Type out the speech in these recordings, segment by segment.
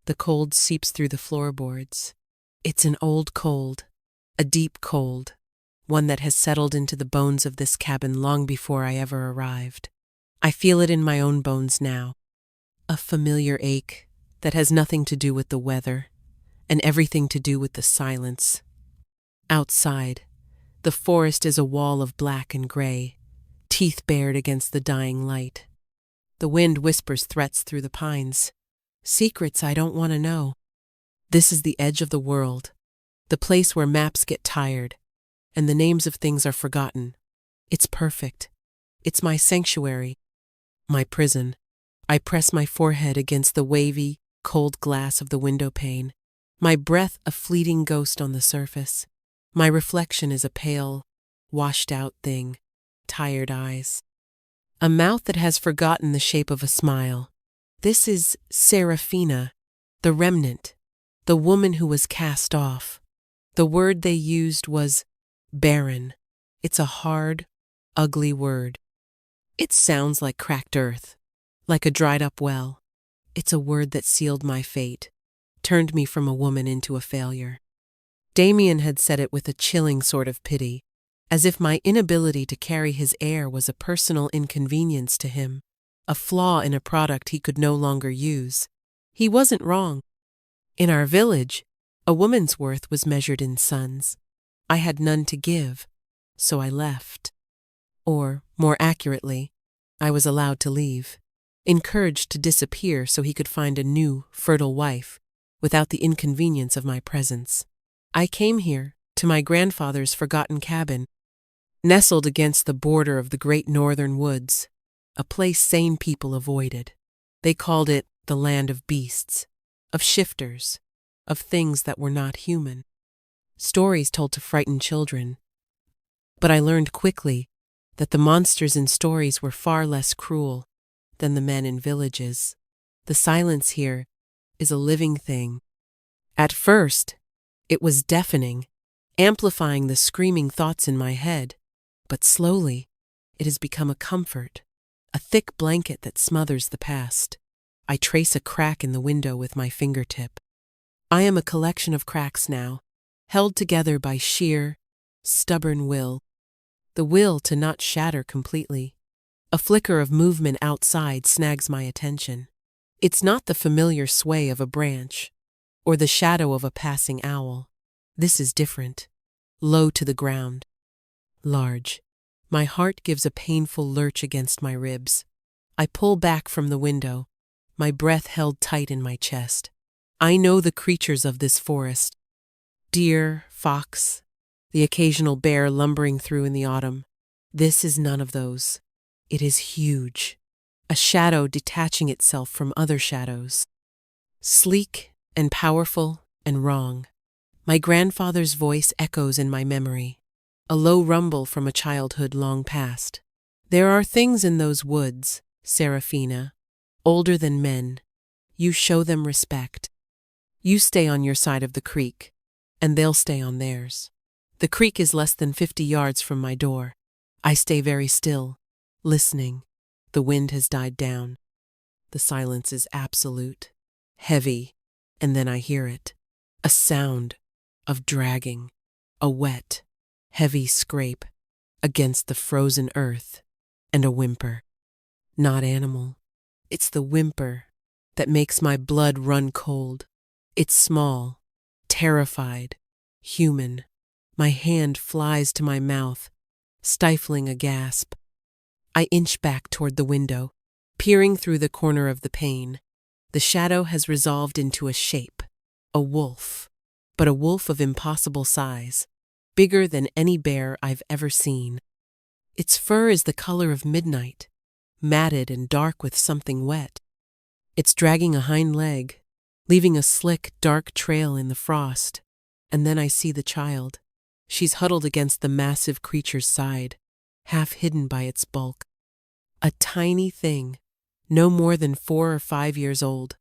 The cold seeps through the floorboards. It's an old cold, a deep cold, one that has settled into the bones of this cabin long before I ever arrived. I feel it in my own bones now, a familiar ache that has nothing to do with the weather and everything to do with the silence. Outside, the forest is a wall of black and gray, teeth bared against the dying light. The wind whispers threats through the pines, secrets I don't want to know. This is the edge of the world, the place where maps get tired and the names of things are forgotten. It's perfect. It's my sanctuary, my prison. I press my forehead against the wavy, cold glass of the window pane, my breath a fleeting ghost on the surface. My reflection is a pale, washed-out thing, tired eyes, a mouth that has forgotten the shape of a smile. This is Seraphina, the remnant, the woman who was cast off. The word they used was barren. It's a hard, ugly word. It sounds like cracked earth, like a dried-up well. It's a word that sealed my fate, turned me from a woman into a failure. Damien had said it with a chilling sort of pity, as if my inability to carry his air was a personal inconvenience to him, a flaw in a product he could no longer use. He wasn't wrong. In our village, a woman's worth was measured in sons. I had none to give, so I left. Or, more accurately, I was allowed to leave, encouraged to disappear so he could find a new, fertile wife, without the inconvenience of my presence. I came here, to my grandfather's forgotten cabin, nestled against the border of the great northern woods, a place sane people avoided. They called it the land of beasts, of shifters, of things that were not human. Stories told to frighten children. But I learned quickly that the monsters in stories were far less cruel than the men in villages. The silence here is a living thing. At first, it was deafening, amplifying the screaming thoughts in my head, but slowly, it has become a comfort, a thick blanket that smothers the past. I trace a crack in the window with my fingertip. I am a collection of cracks now, held together by sheer, stubborn will, the will to not shatter completely. A flicker of movement outside snags my attention. It's not the familiar sway of a branch, or the shadow of a passing owl. This is different, low to the ground, large. My heart gives a painful lurch against my ribs. I pull back from the window, my breath held tight in my chest. I know the creatures of this forest. Deer, fox, the occasional bear lumbering through in the autumn. This is none of those. It is huge, a shadow detaching itself from other shadows. Sleek and powerful and wrong. My grandfather's voice echoes in my memory, a low rumble from a childhood long past. There are things in those woods, Seraphina, older than men. You show them respect. You stay on your side of the creek, and they'll stay on theirs. The creek is less than 50 yards from my door. I stay very still, listening. The wind has died down. The silence is absolute, heavy, and then I hear it. A sound of dragging, a wet, heavy scrape against the frozen earth, and a whimper. Not animal. It's the whimper that makes my blood run cold. It's small, terrified, human. My hand flies to my mouth, stifling a gasp. I inch back toward the window, peering through the corner of the pane. The shadow has resolved into a shape, a wolf, but a wolf of impossible size, bigger than any bear I've ever seen. Its fur is the color of midnight, matted and dark with something wet. It's dragging a hind leg, leaving a slick, dark trail in the frost. And then I see the child. She's huddled against the massive creature's side, half hidden by its bulk. A tiny thing, no more than 4 or 5 years old,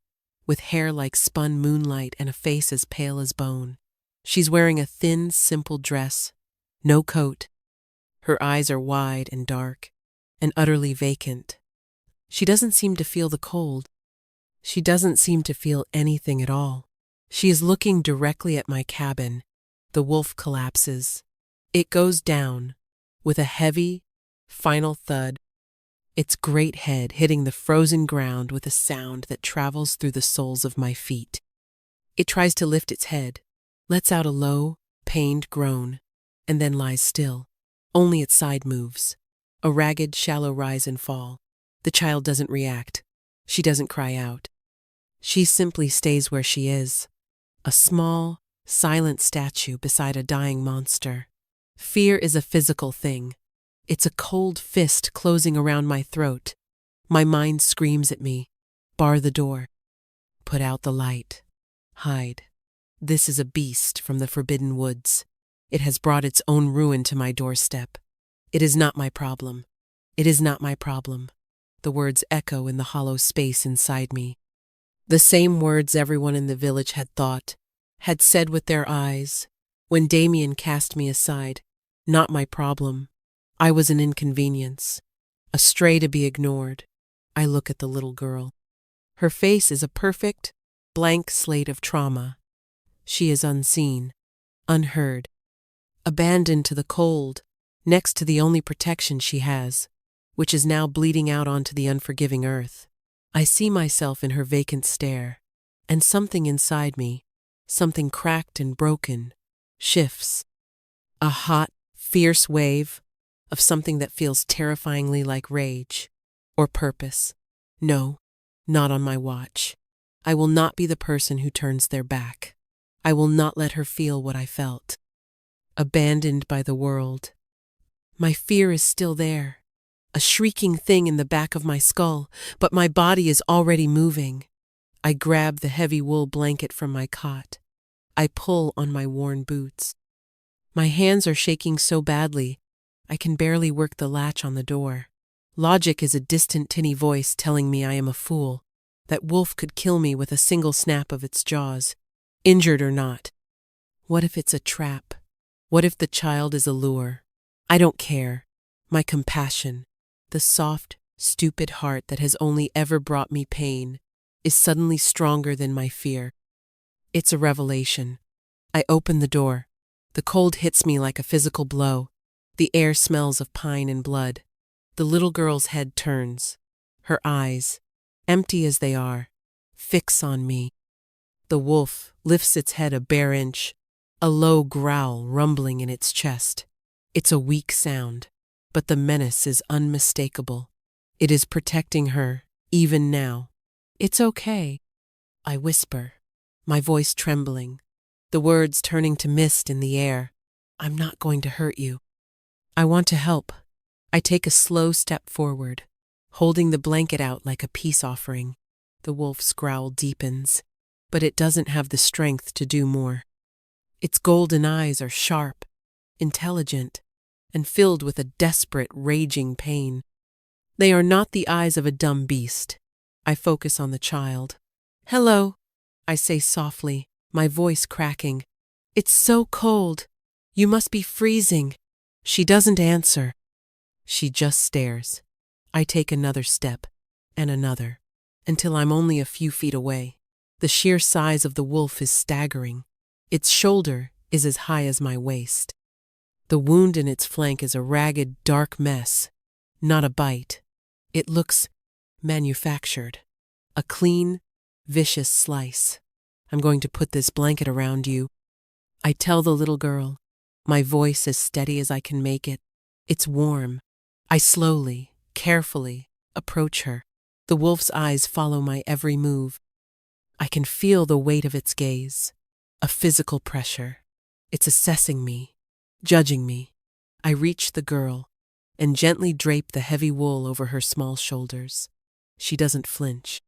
with hair like spun moonlight and a face as pale as bone. She's wearing a thin, simple dress, no coat. Her eyes are wide and dark, and utterly vacant. She doesn't seem to feel the cold. She doesn't seem to feel anything at all. She is looking directly at my cabin. The wolf collapses. It goes down with a heavy, final thud, its great head hitting the frozen ground with a sound that travels through the soles of my feet. It tries to lift its head, lets out a low, pained groan, and then lies still. Only its side moves. A ragged, shallow rise and fall. The child doesn't react. She doesn't cry out. She simply stays where she is. A small, silent statue beside a dying monster. Fear is a physical thing. It's a cold fist closing around my throat. My mind screams at me. Bar the door. Put out the light. Hide. This is a beast from the forbidden woods. It has brought its own ruin to my doorstep. It is not my problem. It is not my problem. The words echo in the hollow space inside me. The same words everyone in the village had thought, had said with their eyes, when Damien cast me aside. Not my problem. I was an inconvenience, a stray to be ignored. I look at the little girl. Her face is a perfect, blank slate of trauma. She is unseen, unheard, abandoned to the cold, next to the only protection she has, which is now bleeding out onto the unforgiving earth. I see myself in her vacant stare, and something inside me, something cracked and broken, shifts. A hot, fierce wave of something that feels terrifyingly like rage or purpose. No, not on my watch. I will not be the person who turns their back. I will not let her feel what I felt. Abandoned by the world. My fear is still there, a shrieking thing in the back of my skull, but my body is already moving. I grab the heavy wool blanket from my cot. I pull on my worn boots. My hands are shaking so badly, I can barely work the latch on the door. Logic is a distant tinny voice telling me I am a fool, that wolf could kill me with a single snap of its jaws, injured or not. What if it's a trap? What if the child is a lure? I don't care. My compassion, the soft, stupid heart that has only ever brought me pain, is suddenly stronger than my fear. It's a revelation. I open the door. The cold hits me like a physical blow. The air smells of pine and blood. The little girl's head turns. Her eyes, empty as they are, fix on me. The wolf lifts its head a bare inch, a low growl rumbling in its chest. It's a weak sound, but the menace is unmistakable. It is protecting her, even now. It's okay, I whisper, my voice trembling, the words turning to mist in the air. I'm not going to hurt you. I want to help. I take a slow step forward, holding the blanket out like a peace offering. The wolf's growl deepens, but it doesn't have the strength to do more. Its golden eyes are sharp, intelligent, and filled with a desperate, raging pain. They are not the eyes of a dumb beast. I focus on the child. Hello, I say softly, my voice cracking. It's so cold. You must be freezing. She doesn't answer. She just stares. I take another step, and another, until I'm only a few feet away. The sheer size of the wolf is staggering. Its shoulder is as high as my waist. The wound in its flank is a ragged, dark mess, not a bite. It looks manufactured. A clean, vicious slice. I'm going to put this blanket around you. I tell the little girl, my voice as steady as I can make it. It's warm. I slowly, carefully approach her. The wolf's eyes follow my every move. I can feel the weight of its gaze, a physical pressure. It's assessing me, judging me. I reach the girl and gently drape the heavy wool over her small shoulders. She doesn't flinch.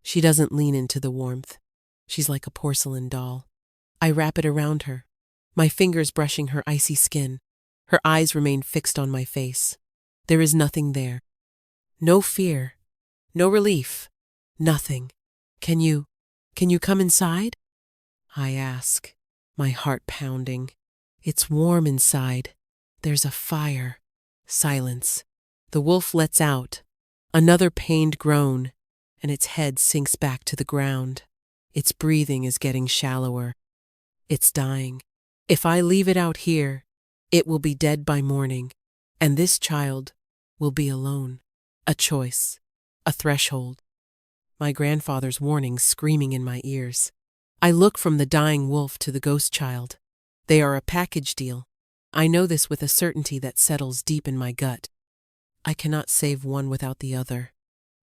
She doesn't lean into the warmth. She's like a porcelain doll. I wrap it around her, my fingers brushing her icy skin. Her eyes remain fixed on my face. There is nothing there. No fear, no relief, nothing. Can you come inside? I ask, my heart pounding. It's warm inside. There's a fire. Silence. The wolf lets out another pained groan, and its head sinks back to the ground. Its breathing is getting shallower. It's dying. If I leave it out here, it will be dead by morning, and this child will be alone. A choice. A threshold. My grandfather's warnings screaming in my ears. I look from the dying wolf to the ghost child. They are a package deal. I know this with a certainty that settles deep in my gut. I cannot save one without the other.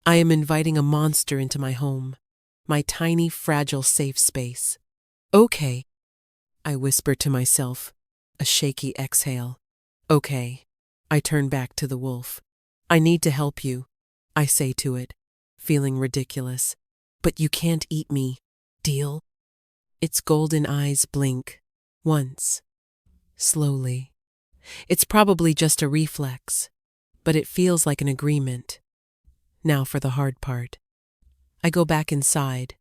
I am inviting a monster into my home, my tiny, fragile, safe space. Okay, I whisper to myself, a shaky exhale. Okay. I turn back to the wolf. I need to help you, I say to it, feeling ridiculous. But you can't eat me, deal? Its golden eyes blink. Once. Slowly. It's probably just a reflex, but it feels like an agreement. Now for the hard part. I go back inside,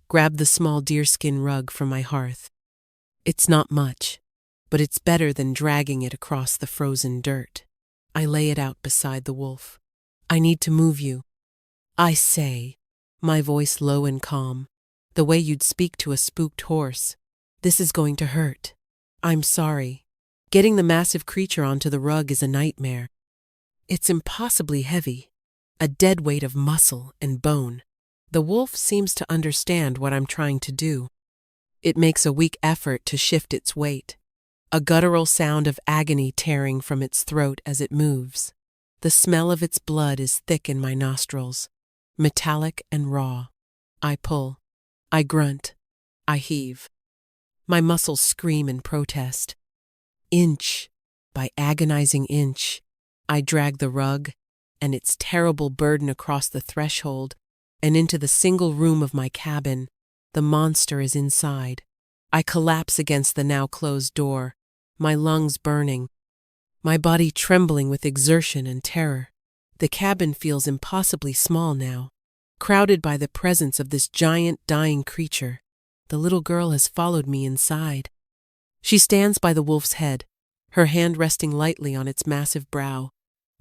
grab the small deerskin rug from my hearth. It's not much, but it's better than dragging it across the frozen dirt. I lay it out beside the wolf. I need to move you, I say, my voice low and calm, the way you'd speak to a spooked horse. This is going to hurt. I'm sorry. Getting the massive creature onto the rug is a nightmare. It's impossibly heavy, a dead weight of muscle and bone. The wolf seems to understand what I'm trying to do. It makes a weak effort to shift its weight, a guttural sound of agony tearing from its throat as it moves. The smell of its blood is thick in my nostrils, metallic and raw. I pull. I grunt. I heave. My muscles scream in protest. Inch by agonizing inch, I drag the rug and its terrible burden across the threshold and into the single room of my cabin. The monster is inside. I collapse against the now closed door, my lungs burning, my body trembling with exertion and terror. The cabin feels impossibly small now, crowded by the presence of this giant dying creature. The little girl has followed me inside. She stands by the wolf's head, her hand resting lightly on its massive brow,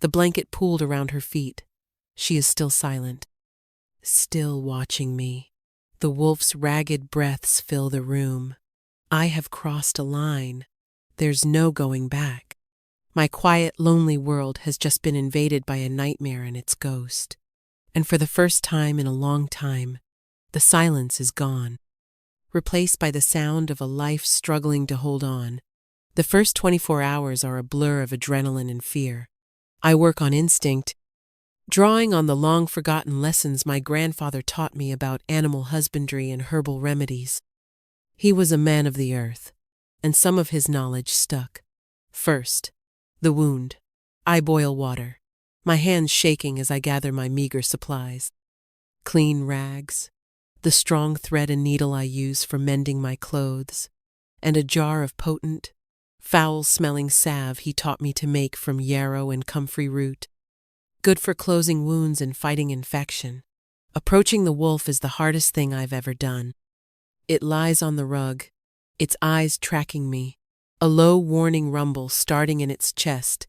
the blanket pooled around her feet. She is still silent, still watching me. The wolf's ragged breaths fill the room. I have crossed a line. There's no going back. My quiet, lonely world has just been invaded by a nightmare and its ghost. And for the first time in a long time, the silence is gone, replaced by the sound of a life struggling to hold on. The first 24 hours are a blur of adrenaline and fear. I work on instinct, drawing on the long-forgotten lessons my grandfather taught me about animal husbandry and herbal remedies. He was a man of the earth, and some of his knowledge stuck. First, the wound. I boil water, my hands shaking as I gather my meager supplies. Clean rags, the strong thread and needle I use for mending my clothes, and a jar of potent, foul-smelling salve he taught me to make from yarrow and comfrey root. Good for closing wounds and fighting infection. Approaching the wolf is the hardest thing I've ever done. It lies on the rug, its eyes tracking me, a low warning rumble starting in its chest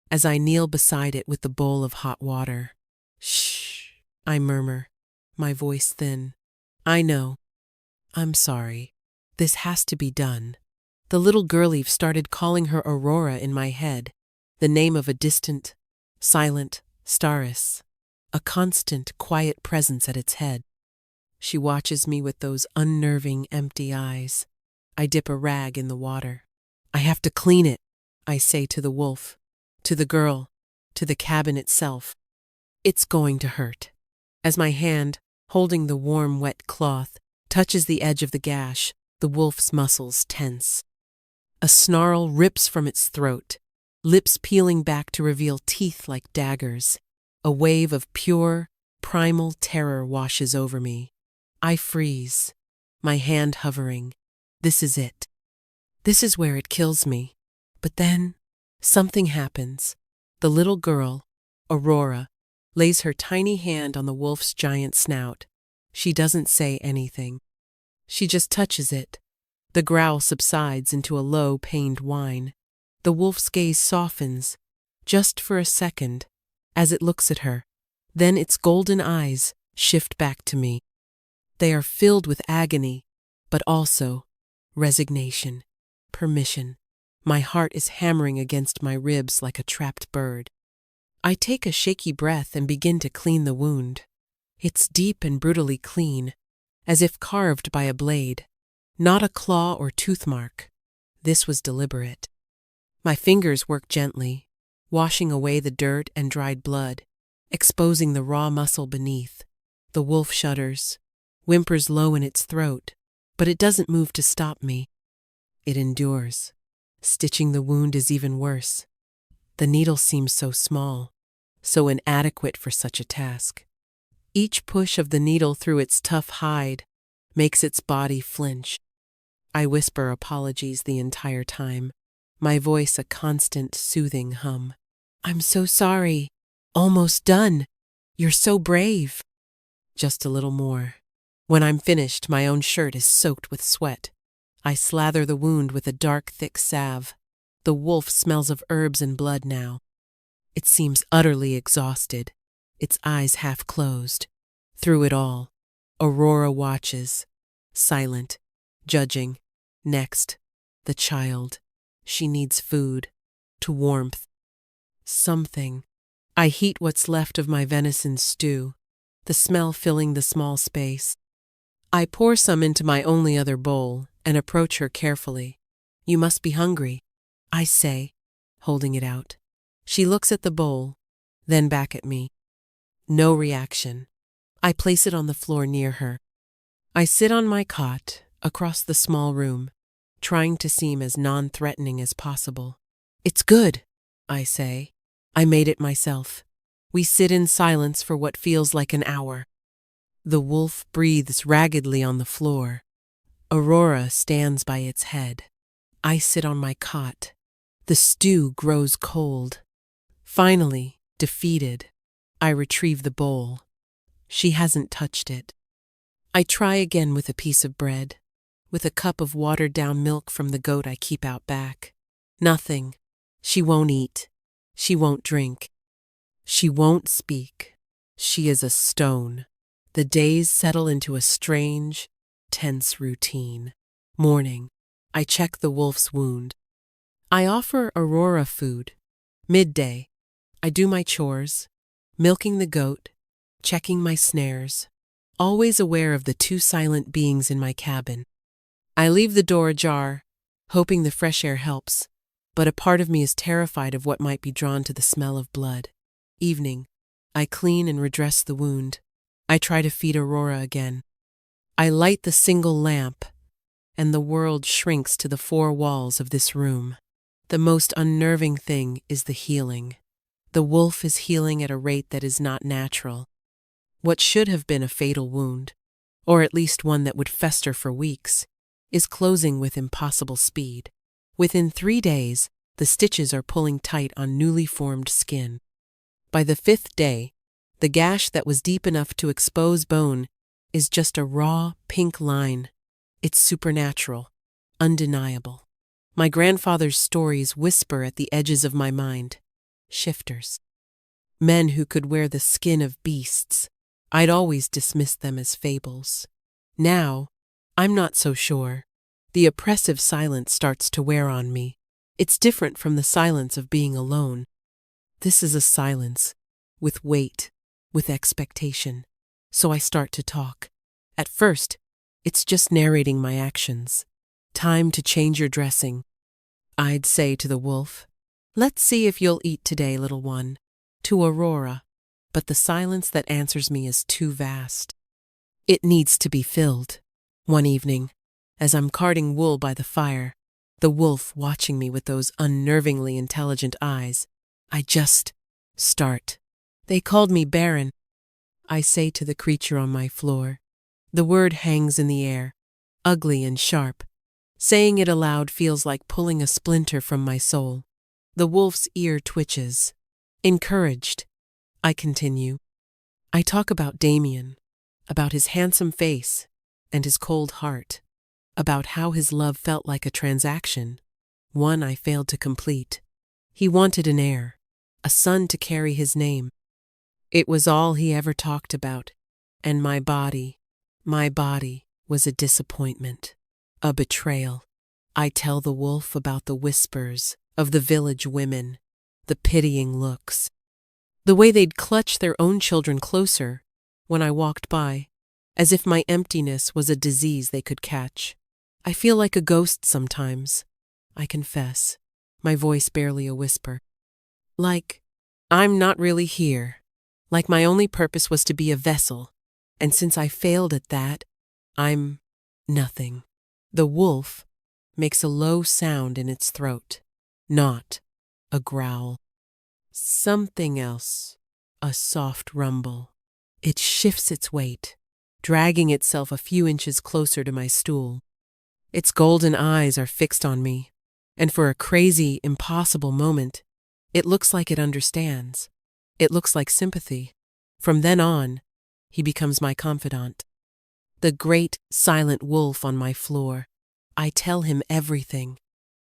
as I kneel beside it with the bowl of hot water. Shh, I murmur, my voice thin. I know. I'm sorry. This has to be done. The little girlie started calling her Aurora in my head, the name of a distant, silent staress, a constant, quiet presence at its head. She watches me with those unnerving, empty eyes. I dip a rag in the water. I have to clean it, I say to the wolf, to the girl, to the cabin itself. It's going to hurt. As my hand, holding the warm, wet cloth, touches the edge of the gash, the wolf's muscles tense. A snarl rips from its throat, lips peeling back to reveal teeth like daggers. A wave of pure, primal terror washes over me. I freeze, my hand hovering. This is it. This is where it kills me. But then, something happens. The little girl, Aurora, lays her tiny hand on the wolf's giant snout. She doesn't say anything. She just touches it. The growl subsides into a low, pained whine. The wolf's gaze softens, just for a second, as it looks at her. Then its golden eyes, shift back to me. They are filled with agony, but also resignation, permission. My heart is hammering against my ribs like a trapped bird. I take a shaky breath and begin to clean the wound. It's deep and brutally clean, as if carved by a blade, not a claw or tooth mark. This was deliberate. My fingers work gently, washing away the dirt and dried blood, exposing the raw muscle beneath. The wolf shudders, whimpers low in its throat, but it doesn't move to stop me. It endures. Stitching the wound is even worse. The needle seems so small, so inadequate for such a task. Each push of the needle through its tough hide makes its body flinch. I whisper apologies the entire time, my voice a constant soothing hum. "I'm so sorry. Almost done. You're so brave." Just a little more. When I'm finished, my own shirt is soaked with sweat. I slather the wound with a dark, thick salve. The wolf smells of herbs and blood now. It seems utterly exhausted, its eyes half closed. Through it all, Aurora watches, silent, judging. Next, the child. She needs food, to warmth. Something. I heat what's left of my venison stew, the smell filling the small space. I pour some into my only other bowl and approach her carefully. "You must be hungry," I say, holding it out. She looks at the bowl, then back at me. No reaction. I place it on the floor near her. I sit on my cot across the small room, trying to seem as non-threatening as possible. "It's good," I say. "I made it myself." We sit in silence for what feels like an hour. The wolf breathes raggedly on the floor. Aurora stands by its head. I sit on my cot. The stew grows cold. Finally, defeated, I retrieve the bowl. She hasn't touched it. I try again with a piece of bread, with a cup of watered-down milk from the goat I keep out back. Nothing. She won't eat. She won't drink. She won't speak. She is a stone. The days settle into a strange, tense routine. Morning. I check the wolf's wound. I offer Aurora food. Midday. I do my chores, milking the goat, checking my snares, always aware of the two silent beings in my cabin. I leave the door ajar, hoping the fresh air helps, but a part of me is terrified of what might be drawn to the smell of blood. Evening. I clean and redress the wound. I try to feed Aurora again. I light the single lamp, and the world shrinks to the four walls of this room. The most unnerving thing is the healing. The wolf is healing at a rate that is not natural. What should have been a fatal wound, or at least one that would fester for weeks, is closing with impossible speed. Within 3 days, the stitches are pulling tight on newly formed skin. By the 5th day, the gash that was deep enough to expose bone is just a raw, pink line. It's supernatural, undeniable. My grandfather's stories whisper at the edges of my mind. Shifters. Men who could wear the skin of beasts. I'd always dismissed them as fables. Now, I'm not so sure. The oppressive silence starts to wear on me. It's different from the silence of being alone. This is a silence, with weight, with expectation. So I start to talk. At first, it's just narrating my actions. "Time to change your dressing," I'd say to the wolf. "Let's see if you'll eat today, little one." To Aurora, but the silence that answers me is too vast. It needs to be filled. One evening, as I'm carding wool by the fire, the wolf watching me with those unnervingly intelligent eyes, I just start. "They called me barren," I say to the creature on my floor. The word hangs in the air, ugly and sharp. Saying it aloud feels like pulling a splinter from my soul. The wolf's ear twitches. Encouraged, I continue. I talk about Damien, about his handsome face and his cold heart, about how his love felt like a transaction, one I failed to complete. He wanted an heir, a son to carry his name. It was all he ever talked about. And my body was a disappointment, a betrayal. I tell the wolf about the whispers of the village women, the pitying looks, the way they'd clutch their own children closer when I walked by, as if my emptiness was a disease they could catch. I feel like a ghost sometimes, I confess, my voice barely a whisper. Like, I'm not really here. Like my only purpose was to be a vessel, and since I failed at that, I'm nothing. The wolf makes a low sound in its throat, not a growl. Something else, a soft rumble. It shifts its weight, dragging itself a few inches closer to my stool. Its golden eyes are fixed on me, and for a crazy, impossible moment, it looks like it understands. It looks like sympathy. From then on, he becomes my confidant. The great, silent wolf on my floor. I tell him everything.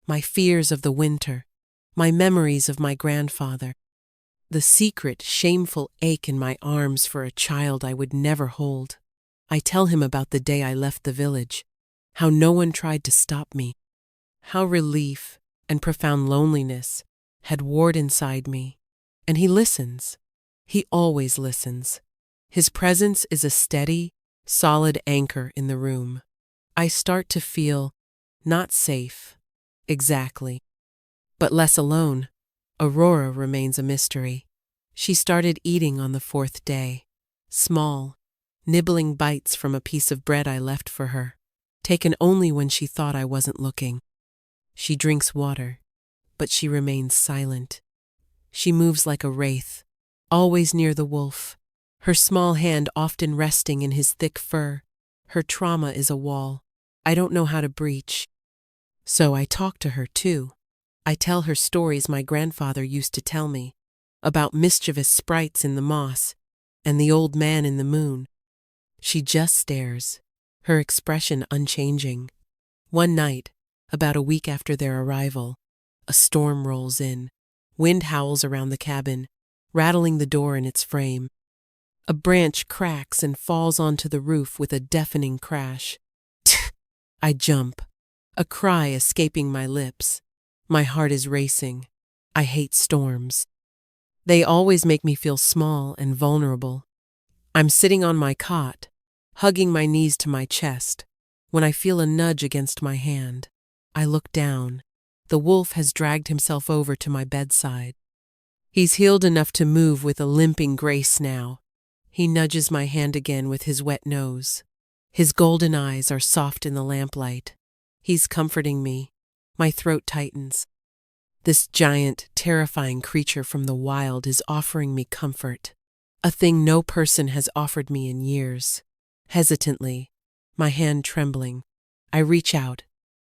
My fears of the winter, my memories of my grandfather, the secret, shameful ache in my arms for a child I would never hold. I tell him about the day I left the village, how no one tried to stop me, how relief and profound loneliness had warred inside me. And he listens. He always listens. His presence is a steady, solid anchor in the room. I start to feel not safe, exactly, but less alone. Aurora remains a mystery. She started eating on the fourth day, small, nibbling bites from a piece of bread I left for her, taken only when she thought I wasn't looking. She drinks water, but she remains silent. She moves like a wraith, always near the wolf, her small hand often resting in his thick fur. Her trauma is a wall I don't know how to breach. So I talk to her too. I tell her stories my grandfather used to tell me, about mischievous sprites in the moss and the old man in the moon. She just stares, her expression unchanging. One night, about a week after their arrival, a storm rolls in. Wind howls around the cabin, rattling the door in its frame. A branch cracks and falls onto the roof with a deafening crash. I jump, a cry escaping my lips. My heart is racing. I hate storms. They always make me feel small and vulnerable. I'm sitting on my cot, hugging my knees to my chest, when I feel a nudge against my hand. I look down. The wolf has dragged himself over to my bedside. He's healed enough to move with a limping grace now. He nudges my hand again with his wet nose. His golden eyes are soft in the lamplight. He's comforting me. My throat tightens. This giant, terrifying creature from the wild is offering me comfort, a thing no person has offered me in years. Hesitantly, my hand trembling, I reach out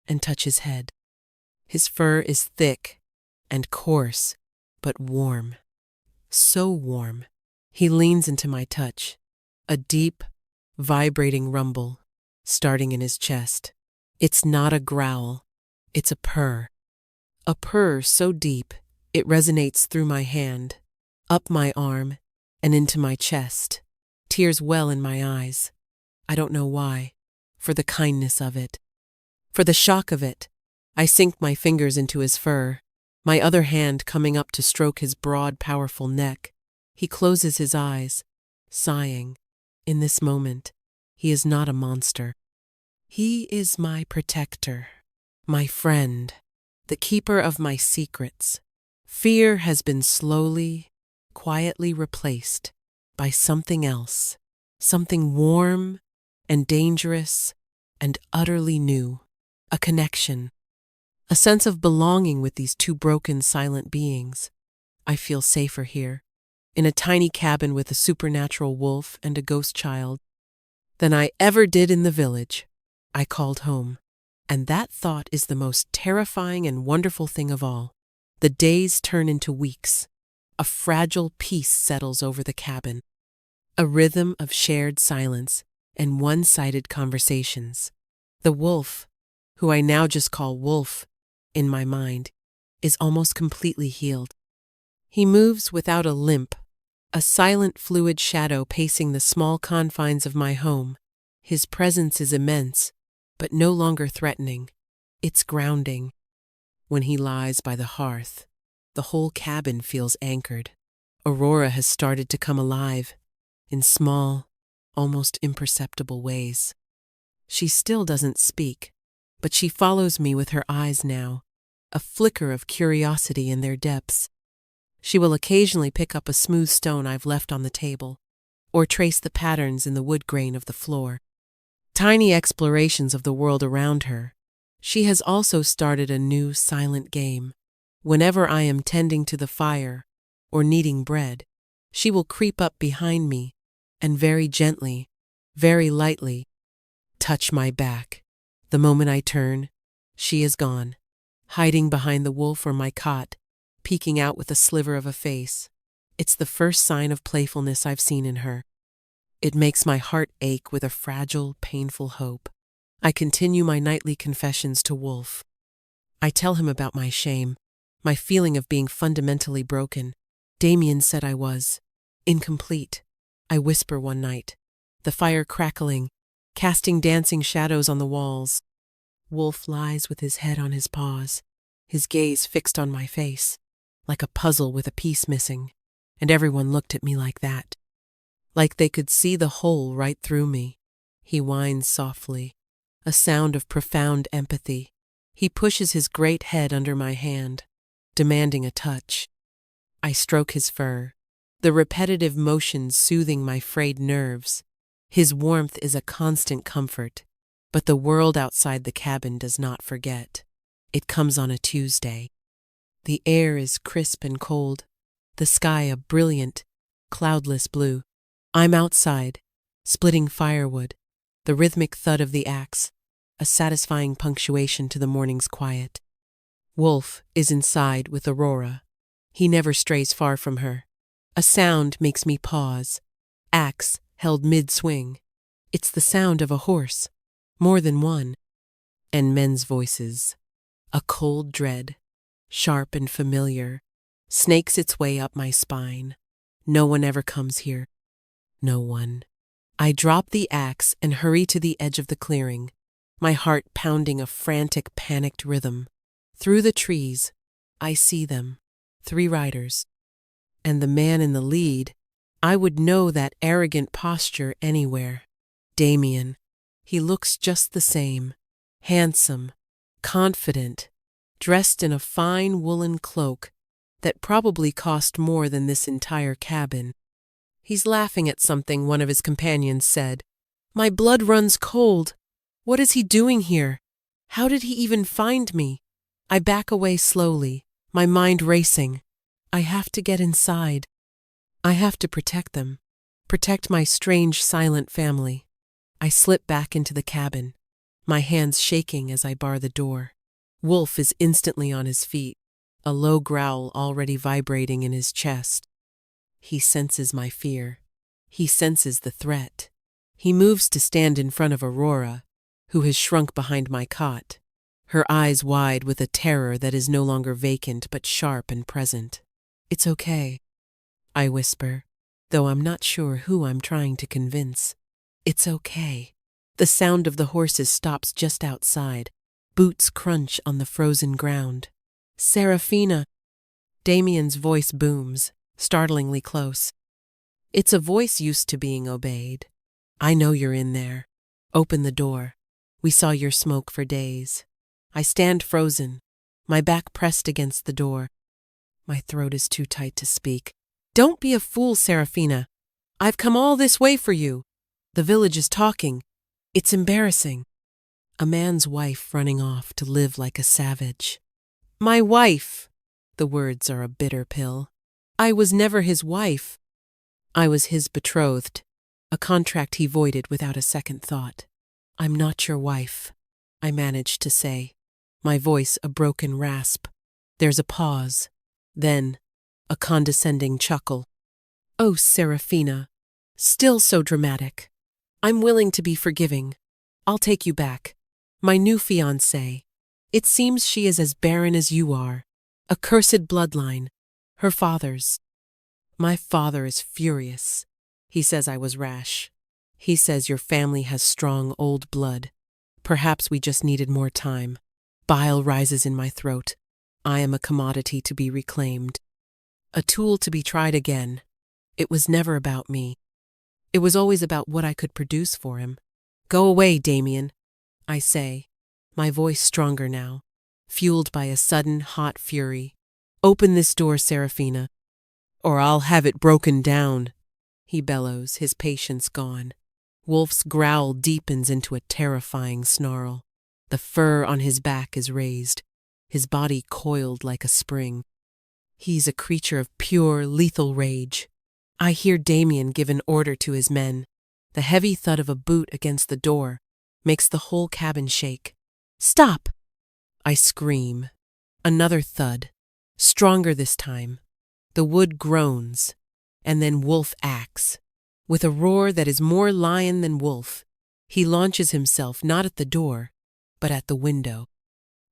and touch his head. His fur is thick and coarse, but warm. So warm. He leans into my touch, a deep, vibrating rumble starting in his chest. It's not a growl, it's a purr. A purr so deep it resonates through my hand, up my arm, and into my chest. Tears well in my eyes. I don't know why. For the kindness of it. For the shock of it. I sink my fingers into his fur, my other hand coming up to stroke his broad, powerful neck. He closes his eyes, sighing. In this moment, he is not a monster. He is my protector, my friend, the keeper of my secrets. Fear has been slowly, quietly replaced by something else, something warm and dangerous and utterly new, a connection. A sense of belonging with these two broken, silent beings. I feel safer here, in a tiny cabin with a supernatural wolf and a ghost child, than I ever did in the village. I called home, and that thought is the most terrifying and wonderful thing of all. The days turn into weeks. A fragile peace settles over the cabin, a rhythm of shared silence and one-sided conversations. The wolf, who I now just call Wolf, in my mind, is almost completely healed. He moves without a limp, A silent, fluid shadow pacing the small confines of my home. His presence is immense, but no longer threatening. It's grounding. When he lies by the hearth, the whole cabin feels anchored. Aurora has started to come alive, in small, almost imperceptible ways. She still doesn't speak, but she follows me with her eyes now, a flicker of curiosity in their depths. She will occasionally pick up a smooth stone I've left on the table, or trace the patterns in the wood grain of the floor. Tiny explorations of the world around her. She has also started a new silent game. Whenever I am tending to the fire or kneading bread, she will creep up behind me and very gently, very lightly, touch my back. The moment I turn, she is gone, hiding behind the wolf or my cot, peeking out with a sliver of a face. It's the first sign of playfulness I've seen in her. It makes my heart ache with a fragile, painful hope. I continue my nightly confessions to Wolf. I tell him about my shame, my feeling of being fundamentally broken. Damien said I was incomplete. I whisper one night, the fire crackling, casting dancing shadows on the walls. Wolf lies with his head on his paws, his gaze fixed on my face, like a puzzle with a piece missing, and everyone looked at me like that. Like they could see the hole right through me. He whines softly, a sound of profound empathy. He pushes his great head under my hand, demanding a touch. I stroke his fur, the repetitive motions soothing my frayed nerves. His warmth is a constant comfort, but the world outside the cabin does not forget. It comes on a Tuesday. The air is crisp and cold, the sky a brilliant, cloudless blue. I'm outside, splitting firewood, the rhythmic thud of the axe, a satisfying punctuation to the morning's quiet. Wolf is inside with Aurora. He never strays far from her. A sound makes me pause, axe held mid-swing. It's the sound of a horse, more than one, and men's voices. A cold dread, sharp and familiar, snakes its way up my spine. No one ever comes here. No one. I drop the axe and hurry to the edge of the clearing, my heart pounding a frantic, panicked rhythm. Through the trees, I see them, 3 riders. And the man in the lead, I would know that arrogant posture anywhere. Damien. He looks just the same, handsome, confident, dressed in a fine woolen cloak that probably cost more than this entire cabin. He's laughing at something one of his companions said. My blood runs cold. What is he doing here? How did he even find me? I back away slowly, my mind racing. I have to get inside. I have to protect them, protect my strange, silent family. I slip back into the cabin, my hands shaking as I bar the door. Wolf is instantly on his feet, a low growl already vibrating in his chest. He senses my fear. He senses the threat. He moves to stand in front of Aurora, who has shrunk behind my cot, her eyes wide with a terror that is no longer vacant but sharp and present. It's okay, I whisper, though I'm not sure who I'm trying to convince. It's okay. The sound of the horses stops just outside. Boots crunch on the frozen ground. Serafina! Damien's voice booms, startlingly close. It's a voice used to being obeyed. I know you're in there. Open the door. We saw your smoke for days. I stand frozen, my back pressed against the door. My throat is too tight to speak. Don't be a fool, Serafina. I've come all this way for you. The village is talking. It's embarrassing. A man's wife running off to live like a savage. My wife! The words are a bitter pill. I was never his wife. I was his betrothed, a contract he voided without a second thought. I'm not your wife, I managed to say, my voice a broken rasp. There's a pause, then a condescending chuckle. Oh, Serafina, still so dramatic. I'm willing to be forgiving. I'll take you back. My new fiancée. It seems she is as barren as you are. A cursed bloodline. Her father's. My father is furious. He says I was rash. He says your family has strong old blood. Perhaps we just needed more time. Bile rises in my throat. I am a commodity to be reclaimed. A tool to be tried again. It was never about me. It was always about what I could produce for him. Go away, Damien, I say, my voice stronger now, fueled by a sudden, hot fury. Open this door, Serafina, or I'll have it broken down, he bellows, his patience gone. Wolf's growl deepens into a terrifying snarl. The fur on his back is raised, his body coiled like a spring. He's a creature of pure, lethal rage. I hear Damien give an order to his men. The heavy thud of a boot against the door makes the whole cabin shake. Stop! I scream. Another thud, stronger this time. The wood groans, and then Wolf acts. With a roar that is more lion than wolf, he launches himself not at the door, but at the window.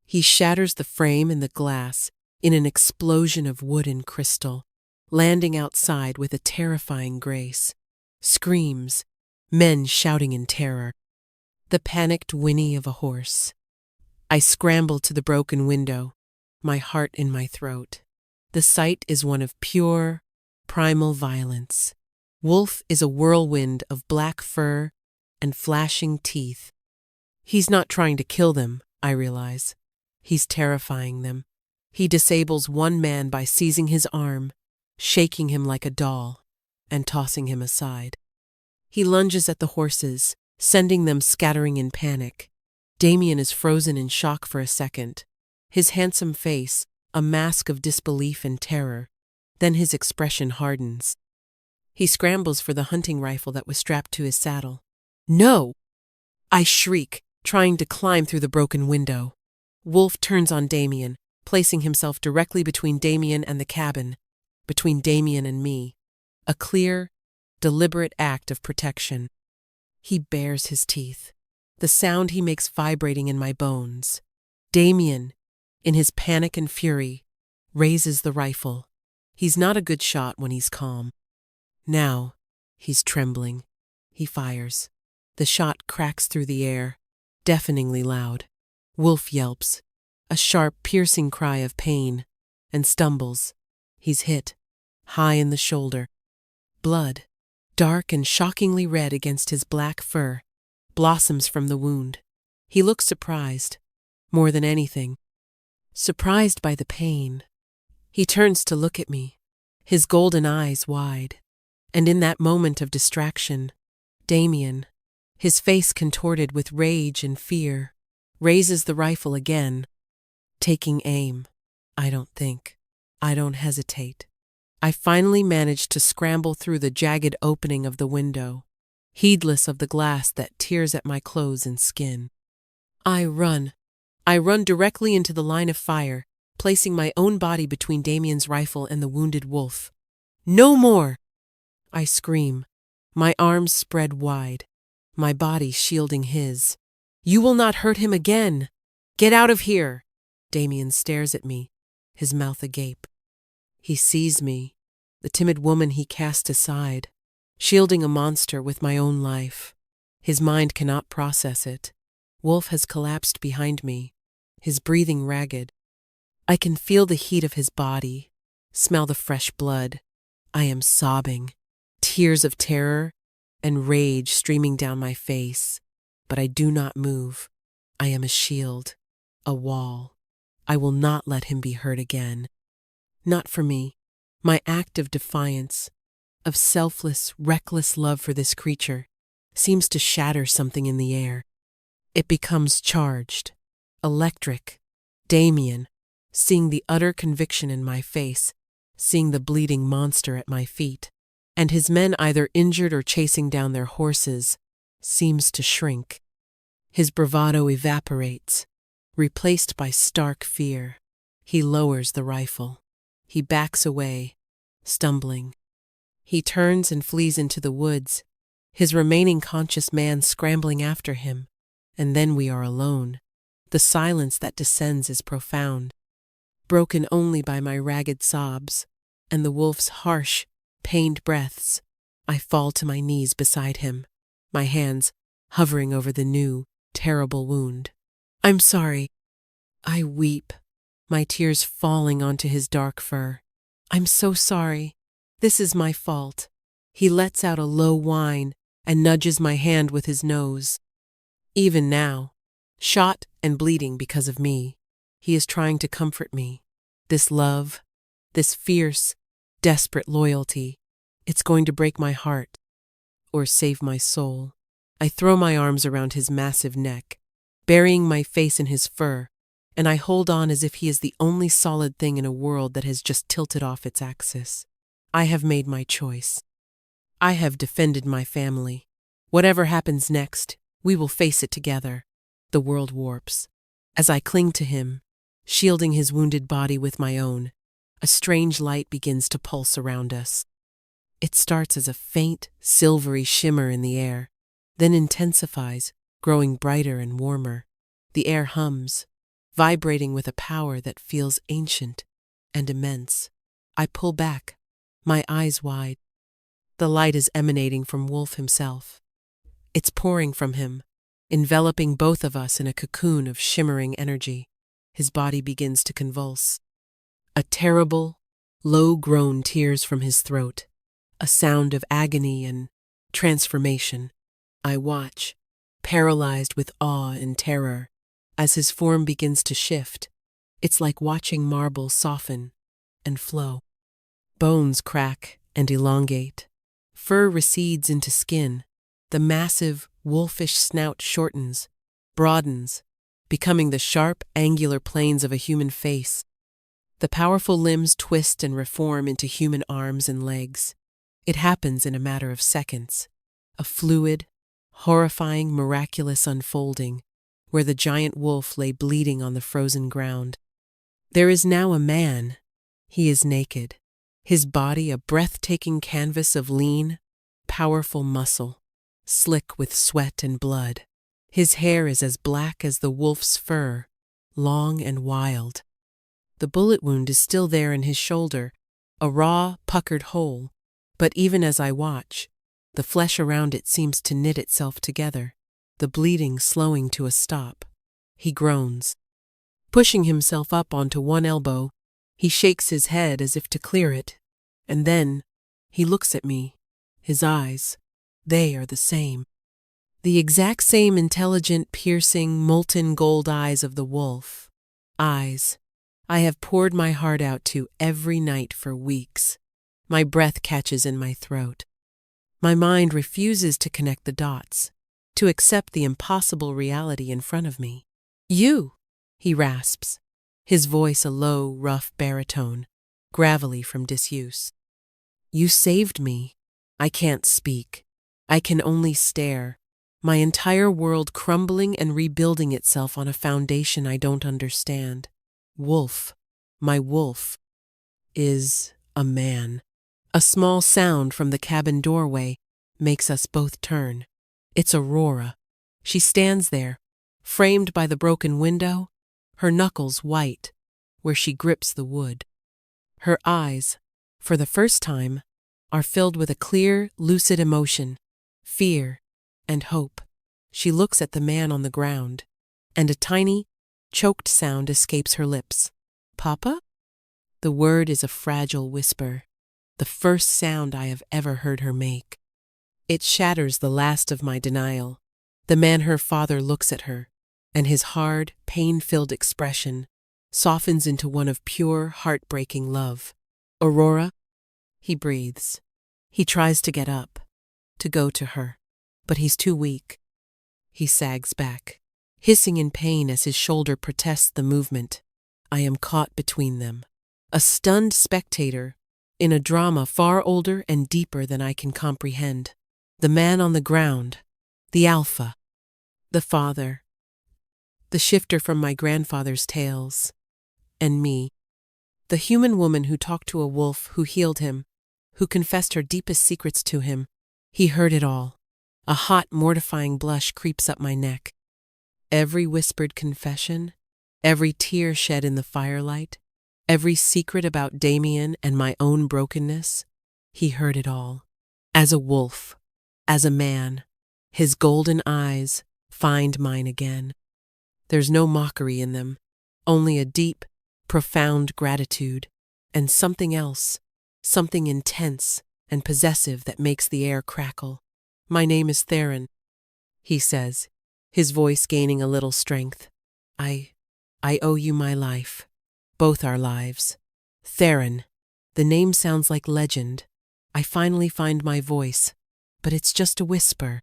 He shatters the frame and the glass in an explosion of wood and crystal, landing outside with a terrifying grace. Screams, men shouting in terror. The panicked whinny of a horse. I scramble to the broken window, my heart in my throat. The sight is one of pure, primal violence. Wolf is a whirlwind of black fur and flashing teeth. He's not trying to kill them, I realize. He's terrifying them. He disables one man by seizing his arm, shaking him like a doll, and tossing him aside. He lunges at the horses, sending them scattering in panic. Damien is frozen in shock for a second, his handsome face a mask of disbelief and terror. Then his expression hardens. He scrambles for the hunting rifle that was strapped to his saddle. No! I shriek, trying to climb through the broken window. Wolf turns on Damien, placing himself directly between Damien and the cabin, between Damien and me. A clear, deliberate act of protection. He bares his teeth, the sound he makes vibrating in my bones. Damien, in his panic and fury, raises the rifle. He's not a good shot when he's calm. Now, he's trembling. He fires. The shot cracks through the air, deafeningly loud. Wolf yelps, a sharp, piercing cry of pain, and stumbles. He's hit, high in the shoulder. Blood, dark and shockingly red against his black fur, blossoms from the wound. He looks surprised, more than anything. Surprised by the pain. He turns to look at me, his golden eyes wide. And in that moment of distraction, Damien, his face contorted with rage and fear, raises the rifle again, taking aim. I don't think. I don't hesitate. I finally manage to scramble through the jagged opening of the window, heedless of the glass that tears at my clothes and skin. I run. I run directly into the line of fire, placing my own body between Damien's rifle and the wounded wolf. No more! I scream, my arms spread wide, my body shielding his. You will not hurt him again! Get out of here! Damien stares at me, his mouth agape. He sees me, the timid woman he cast aside, shielding a monster with my own life. His mind cannot process it. Wolf has collapsed behind me, his breathing ragged. I can feel the heat of his body, smell the fresh blood. I am sobbing, tears of terror and rage streaming down my face, but I do not move. I am a shield, a wall. I will not let him be hurt again. Not for me. My act of defiance, of selfless, reckless love for this creature, seems to shatter something in the air. It becomes charged, electric. Damien, seeing the utter conviction in my face, seeing the bleeding monster at my feet, and his men either injured or chasing down their horses, seems to shrink. His bravado evaporates, replaced by stark fear. He lowers the rifle. He backs away, stumbling. He turns and flees into the woods, his remaining conscious man scrambling after him, and then we are alone. The silence that descends is profound, broken only by my ragged sobs and the wolf's harsh, pained breaths. I fall to my knees beside him, my hands hovering over the new, terrible wound. I'm sorry. I weep, my tears falling onto his dark fur. I'm so sorry. This is my fault. He lets out a low whine and nudges my hand with his nose. Even now, shot and bleeding because of me, he is trying to comfort me. This love, this fierce, desperate loyalty, it's going to break my heart or save my soul. I throw my arms around his massive neck, burying my face in his fur, and I hold on as if he is the only solid thing in a world that has just tilted off its axis. I have made my choice. I have defended my family. Whatever happens next, we will face it together. The world warps. As I cling to him, shielding his wounded body with my own, a strange light begins to pulse around us. It starts as a faint, silvery shimmer in the air, then intensifies, growing brighter and warmer. The air hums, vibrating with a power that feels ancient and immense. I pull back, my eyes wide. The light is emanating from Wolf himself. It's pouring from him, enveloping both of us in a cocoon of shimmering energy. His body begins to convulse. A terrible, low groan tears from his throat, a sound of agony and transformation. I watch, paralyzed with awe and terror, as his form begins to shift. It's like watching marble soften and flow. Bones crack and elongate. Fur recedes into skin. The massive, wolfish snout shortens, broadens, becoming the sharp, angular planes of a human face. The powerful limbs twist and reform into human arms and legs. It happens in a matter of seconds. A fluid, horrifying, miraculous unfolding, where the giant wolf lay bleeding on the frozen ground. There is now a man. He is naked, his body a breathtaking canvas of lean, powerful muscle, slick with sweat and blood. His hair is as black as the wolf's fur, long and wild. The bullet wound is still there in his shoulder, a raw, puckered hole, but even as I watch, the flesh around it seems to knit itself together, the bleeding slowing to a stop. He groans. Pushing himself up onto one elbow, he shakes his head as if to clear it, and then he looks at me. His eyes, they are the same. The exact same intelligent, piercing, molten gold eyes of the wolf. Eyes I have poured my heart out to every night for weeks. My breath catches in my throat. My mind refuses to connect the dots, to accept the impossible reality in front of me. You, he rasps, his voice a low, rough baritone, gravelly from disuse. You saved me. I can't speak. I can only stare, my entire world crumbling and rebuilding itself on a foundation I don't understand. Wolf, my wolf, is a man. A small sound from the cabin doorway makes us both turn. It's Aurora. She stands there, framed by the broken window, her knuckles white, where she grips the wood. Her eyes, for the first time, are filled with a clear, lucid emotion, fear, and hope. She looks at the man on the ground, and a tiny, choked sound escapes her lips. Papa? The word is a fragile whisper, the first sound I have ever heard her make. It shatters the last of my denial. The man her father looks at her, and his hard, pain-filled expression softens into one of pure, heartbreaking love. Aurora? He breathes. He tries to get up, to go to her, but he's too weak. He sags back, hissing in pain as his shoulder protests the movement. I am caught between them, a stunned spectator in a drama far older and deeper than I can comprehend. The man on the ground, the alpha, the father, the shifter from my grandfather's tales, and me, the human woman who talked to a wolf, who healed him, who confessed her deepest secrets to him. He heard it all. A hot, mortifying blush creeps up my neck. Every whispered confession, every tear shed in the firelight, every secret about Damien and my own brokenness, He heard it all. As a wolf, as a man, his golden eyes find mine again. There's no mockery in them, only a deep, profound gratitude, and something else, something intense and possessive that makes the air crackle. My name is Theron, he says, his voice gaining a little strength. I owe you my life, both our lives. Theron, the name sounds like legend. I finally find my voice, but it's just a whisper.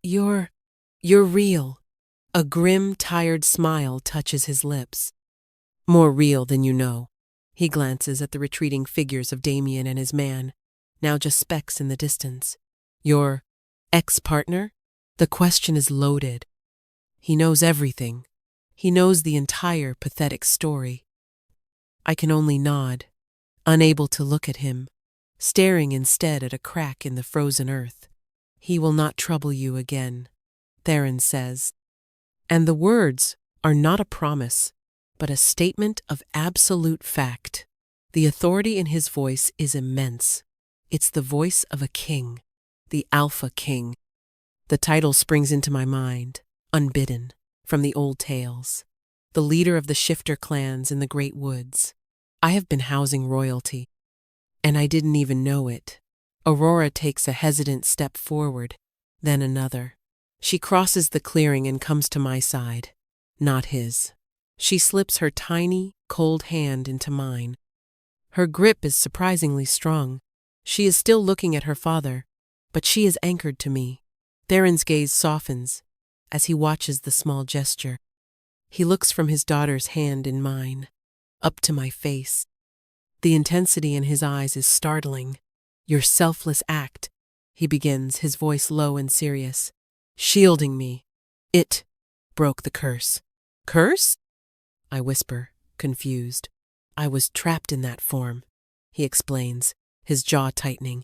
You're real. A grim, tired smile touches his lips. More real than you know. He glances at the retreating figures of Damien and his man, now just specks in the distance. Your ex-partner? The question is loaded. He knows everything. He knows the entire pathetic story. I can only nod, unable to look at him, staring instead at a crack in the frozen earth. He will not trouble you again, Theron says. And the words are not a promise, but a statement of absolute fact. The authority in his voice is immense. It's the voice of a king, the Alpha King. The title springs into my mind, unbidden, from the old tales. The leader of the shifter clans in the Great Woods. I have been housing royalty, and I didn't even know it. Aurora takes a hesitant step forward, then another. She crosses the clearing and comes to my side, not his. She slips her tiny, cold hand into mine. Her grip is surprisingly strong. She is still looking at her father, but she is anchored to me. Theron's gaze softens as he watches the small gesture. He looks from his daughter's hand in mine, up to my face. The intensity in his eyes is startling. Your selfless act, he begins, his voice low and serious. Shielding me. It broke the curse. Curse? I whisper, confused. I was trapped in that form, he explains, his jaw tightening,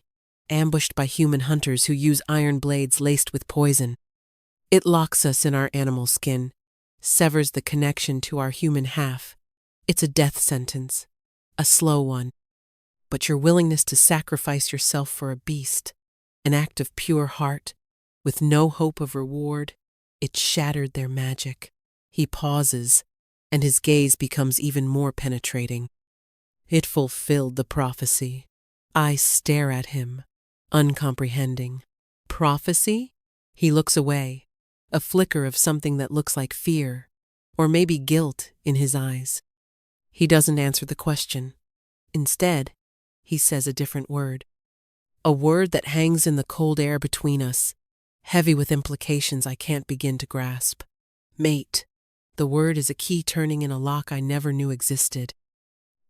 ambushed by human hunters who use iron blades laced with poison. It locks us in our animal skin, severs the connection to our human half. It's a death sentence, a slow one. But your willingness to sacrifice yourself for a beast, an act of pure heart, with no hope of reward, it shattered their magic. He pauses, and his gaze becomes even more penetrating. It fulfilled the prophecy. I stare at him, uncomprehending. Prophecy? He looks away, a flicker of something that looks like fear, or maybe guilt, in his eyes. He doesn't answer the question. Instead, he says a different word. A word that hangs in the cold air between us, heavy with implications I can't begin to grasp. Mate. The word is a key turning in a lock I never knew existed.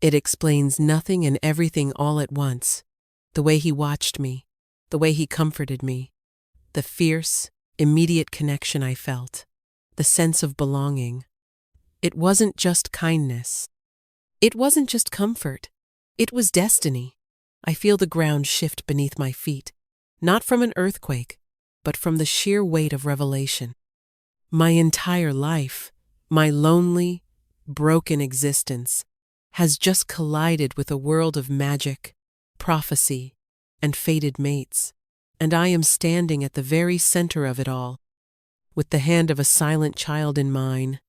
It explains nothing and everything all at once. The way he watched me, the way he comforted me, the fierce, immediate connection I felt, the sense of belonging. It wasn't just kindness. It wasn't just comfort. It was destiny. I feel the ground shift beneath my feet, not from an earthquake, but from the sheer weight of revelation. My entire life, my lonely, broken existence, has just collided with a world of magic, prophecy, and fated mates, and I am standing at the very center of it all, with the hand of a silent child in mine,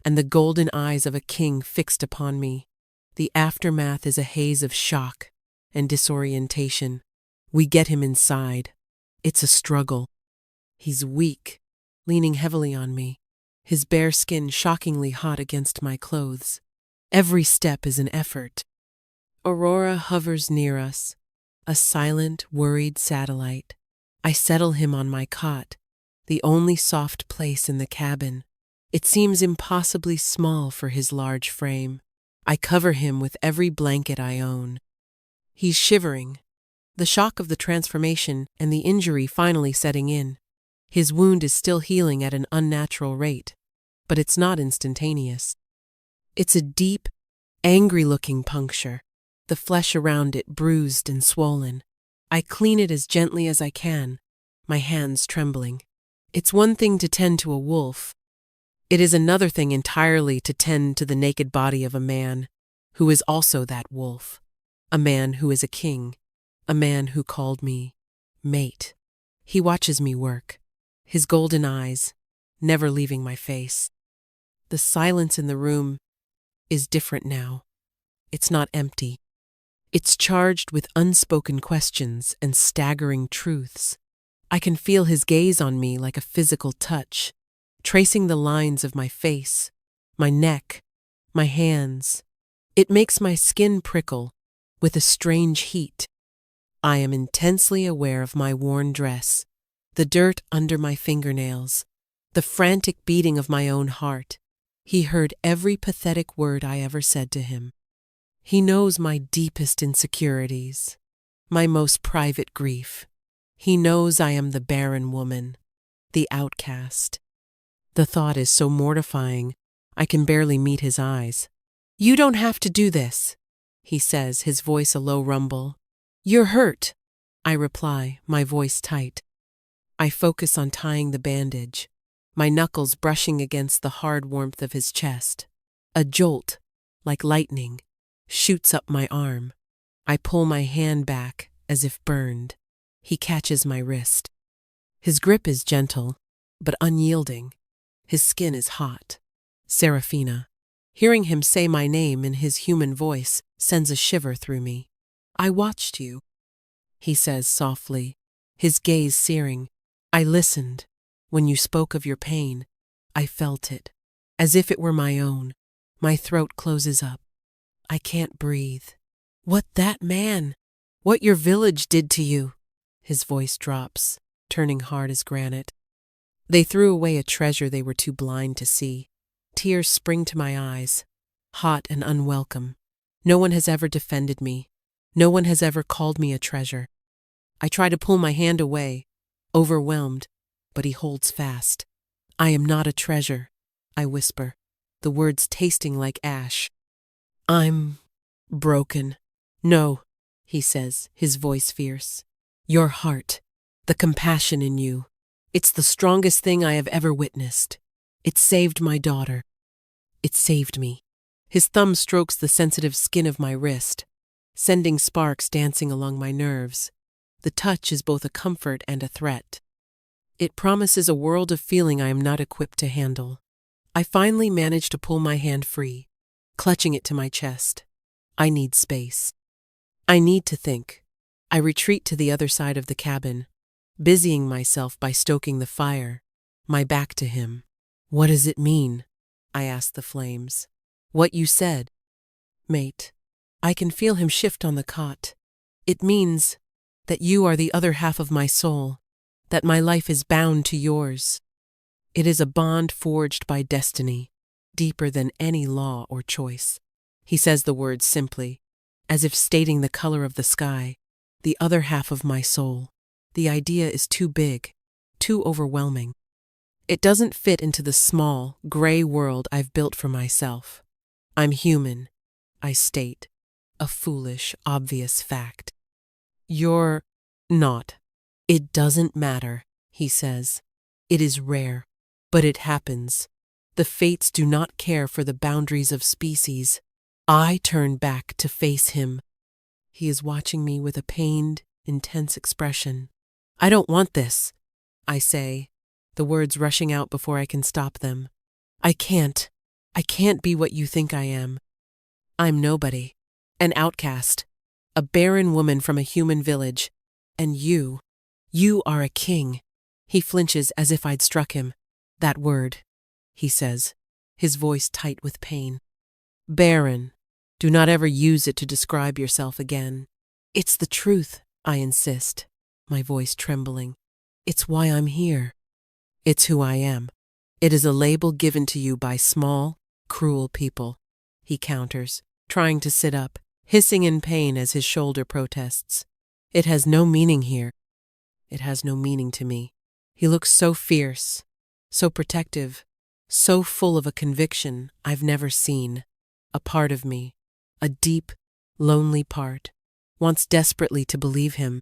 and the golden eyes of a king fixed upon me. The aftermath is a haze of shock and disorientation. We get him inside. It's a struggle. He's weak, leaning heavily on me, his bare skin shockingly hot against my clothes. Every step is an effort. Aurora hovers near us, a silent, worried satellite. I settle him on my cot, the only soft place in the cabin. It seems impossibly small for his large frame. I cover him with every blanket I own. He's shivering, the shock of the transformation and the injury finally setting in. His wound is still healing at an unnatural rate, but it's not instantaneous. It's a deep, angry-looking puncture, the flesh around it bruised and swollen. I clean it as gently as I can, my hands trembling. It's one thing to tend to a wolf. It is another thing entirely to tend to the naked body of a man who is also that wolf, a man who is a king, a man who called me mate. He watches me work, his golden eyes never leaving my face. The silence in the room is different now. It's not empty. It's charged with unspoken questions and staggering truths. I can feel his gaze on me like a physical touch, tracing the lines of my face, my neck, my hands. It makes my skin prickle with a strange heat. I am intensely aware of my worn dress, the dirt under my fingernails, the frantic beating of my own heart. He heard every pathetic word I ever said to him. He knows my deepest insecurities, my most private grief. He knows I am the barren woman, the outcast. The thought is so mortifying, I can barely meet his eyes. "You don't have to do this," he says, his voice a low rumble. "You're hurt," I reply, my voice tight. I focus on tying the bandage, my knuckles brushing against the hard warmth of his chest. A jolt, like lightning, shoots up my arm. I pull my hand back as if burned. He catches my wrist. His grip is gentle, but unyielding. His skin is hot. Serafina. Hearing him say my name in his human voice sends a shiver through me. "I watched you," he says softly, his gaze searing. "I listened. When you spoke of your pain, I felt it, as if it were my own. My throat closes up. I can't breathe. What that man, what your village did to you." His voice drops, turning hard as granite. They threw away a treasure they were too blind to see. Tears spring to my eyes, hot and unwelcome. No one has ever defended me. No one has ever called me a treasure. I try to pull my hand away, overwhelmed, but he holds fast. "I am not a treasure," I whisper, the words tasting like ash. "I'm broken." "No," he says, his voice fierce. "Your heart, the compassion in you, it's the strongest thing I have ever witnessed. It saved my daughter. It saved me." His thumb strokes the sensitive skin of my wrist, sending sparks dancing along my nerves. The touch is both a comfort and a threat. It promises a world of feeling I am not equipped to handle. I finally manage to pull my hand free, clutching it to my chest. I need space. I need to think. I retreat to the other side of the cabin, busying myself by stoking the fire, my back to him. "What does it mean?" I ask the flames. "What you said, mate." I can feel him shift on the cot. "It means that you are the other half of my soul, that my life is bound to yours. It is a bond forged by destiny, deeper than any law or choice." He says the words simply, as if stating the color of the sky, the other half of my soul. The idea is too big, too overwhelming. It doesn't fit into the small, gray world I've built for myself. I'm human, I state, a foolish, obvious fact. "You're not." "It doesn't matter," he says. "It is rare, but it happens. The fates do not care for the boundaries of species." I turn back to face him. He is watching me with a pained, intense expression. "I don't want this," I say, the words rushing out before I can stop them. I can't be what you think I am. I'm nobody, an outcast, a barren woman from a human village, and you are a king." He flinches as if I'd struck him. "That word," he says, his voice tight with pain. "Barren. Do not ever use it to describe yourself again." "It's the truth," I insist, my voice trembling. "It's why I'm here. It's who I am. It is a label given to you by small, cruel people," he counters, trying to sit up, hissing in pain as his shoulder protests. "It has no meaning here. It has no meaning to me." He looks so fierce, so protective, so full of a conviction I've never seen. A part of me, a deep, lonely part, wants desperately to believe him.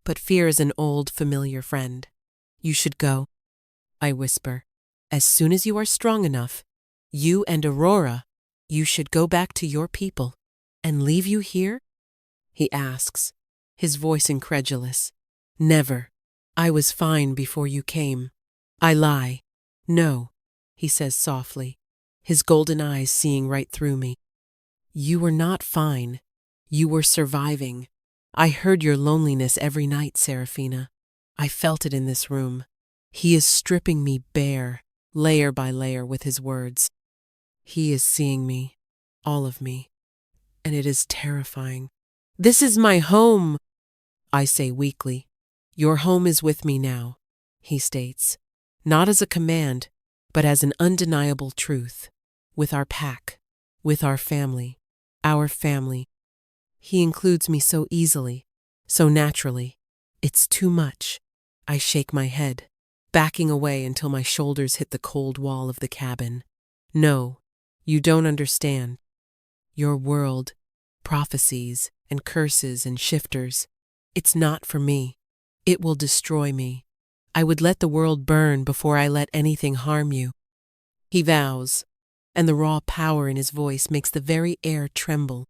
But fear is an old, familiar friend. "You should go," I whisper. "As soon as you are strong enough, you and Aurora, you should go back to your people." "And leave you here?" he asks, his voice incredulous. Never. I was fine before you came. I lie. No, he says softly, his golden eyes seeing right through me. You were not fine. You were surviving. I heard your loneliness every night, Serafina. I felt it in this room. He is stripping me bare, layer by layer with his words. He is seeing me, all of me, and it is terrifying. This is my home, I say weakly. Your home is with me now, he states, not as a command, but as an undeniable truth. With our pack, with our family, our family. He includes me so easily, so naturally. It's too much. I shake my head, backing away until my shoulders hit the cold wall of the cabin. No, you don't understand. Your world, prophecies and curses and shifters, it's not for me. It will destroy me. I would let the world burn before I let anything harm you. He vows, and the raw power in his voice makes the very air tremble.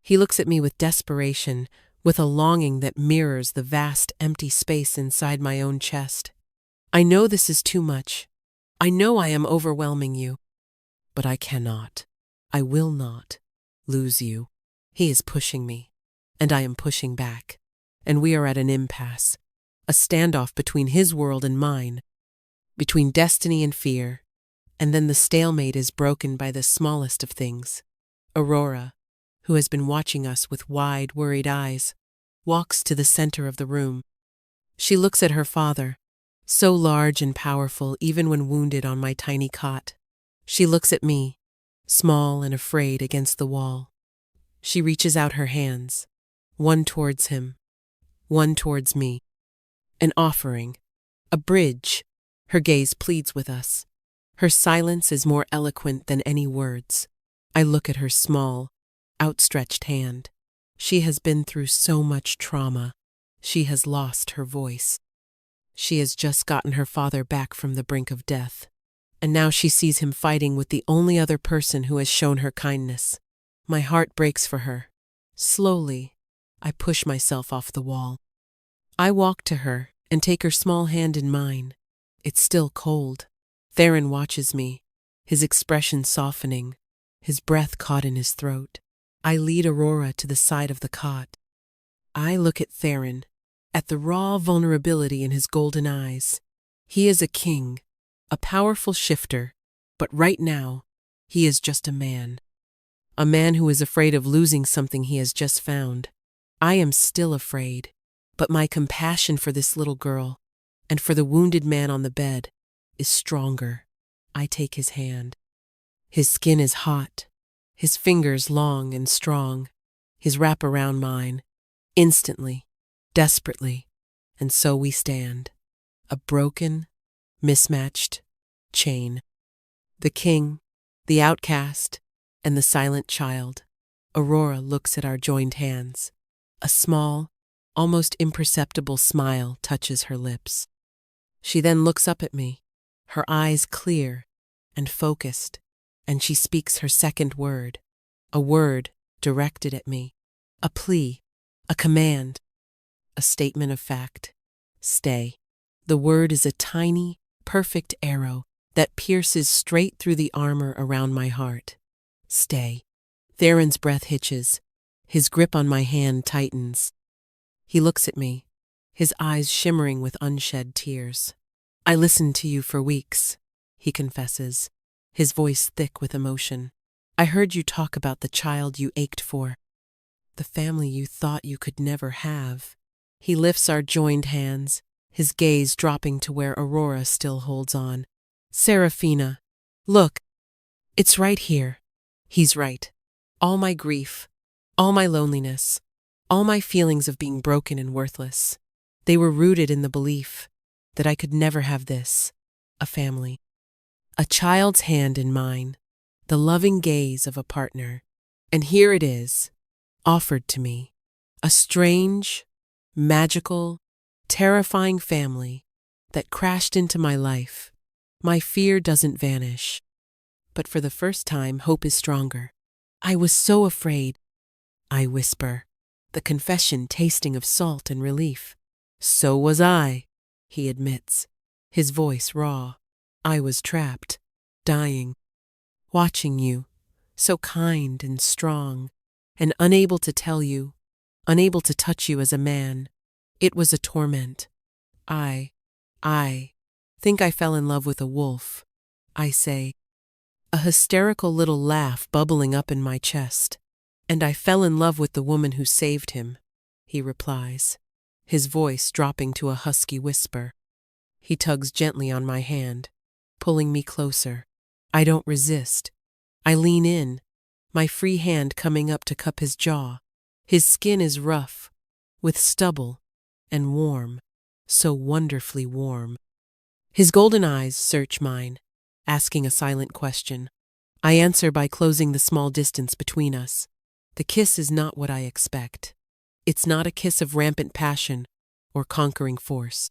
He looks at me with desperation, with a longing that mirrors the vast empty space inside my own chest. I know this is too much. I know I am overwhelming you. But I cannot, I will not, lose you. He is pushing me, and I am pushing back, and we are at an impasse, a standoff between his world and mine, between destiny and fear, and then the stalemate is broken by the smallest of things. Aurora, who has been watching us with wide, worried eyes, walks to the center of the room. She looks at her father, so large and powerful even when wounded on my tiny cot. She looks at me, small and afraid against the wall. She reaches out her hands, one towards him, one towards me. An offering, a bridge. Her gaze pleads with us. Her silence is more eloquent than any words. I look at her small, outstretched hand. She has been through so much trauma. She has lost her voice. She has just gotten her father back from the brink of death. And now she sees him fighting with the only other person who has shown her kindness. My heart breaks for her. Slowly, I push myself off the wall. I walk to her and take her small hand in mine. It's still cold. Theron watches me, his expression softening, his breath caught in his throat. I lead Aurora to the side of the cot. I look at Theron, at the raw vulnerability in his golden eyes. He is a king, a powerful shifter, but right now, he is just a man. A man who is afraid of losing something he has just found. I am still afraid, but my compassion for this little girl, and for the wounded man on the bed, is stronger. I take his hand. His skin is hot, his fingers long and strong, his wrap around mine, instantly, desperately, and so we stand, a broken, mismatched chain. The king, the outcast, and the silent child. Aurora looks at our joined hands. A small, almost imperceptible smile touches her lips. She then looks up at me, her eyes clear and focused, and she speaks her second word, a word directed at me, a plea, a command, a statement of fact. Stay. The word is a tiny, perfect arrow that pierces straight through the armor around my heart. Stay. Theron's breath hitches. His grip on my hand tightens. He looks at me, his eyes shimmering with unshed tears. I listened to you for weeks, he confesses, his voice thick with emotion. I heard you talk about the child you ached for, the family you thought you could never have. He lifts our joined hands, his gaze dropping to where Aurora still holds on. Serafina, look, it's right here. He's right. All my grief, all my loneliness, all my feelings of being broken and worthless, they were rooted in the belief that I could never have this, a family. A child's hand in mine, the loving gaze of a partner. And here it is, offered to me, a strange, magical, terrifying family that crashed into my life. My fear doesn't vanish, but for the first time, hope is stronger. I was so afraid, I whisper. the confession tasting of salt and relief. "So was I," he admits, his voice raw. "I was trapped, dying, watching you, so kind and strong, and unable to tell you, unable to touch you as a man. It was a torment. I think I fell in love with a wolf," I say, a hysterical little laugh bubbling up in my chest. "And I fell in love with the woman who saved him," he replies, his voice dropping to a husky whisper. He tugs gently on my hand, pulling me closer. I don't resist. I lean in, my free hand coming up to cup his jaw. His skin is rough, with stubble, and warm, so wonderfully warm. His golden eyes search mine, asking a silent question. I answer by closing the small distance between us. The kiss is not what I expect. It's not a kiss of rampant passion or conquering force.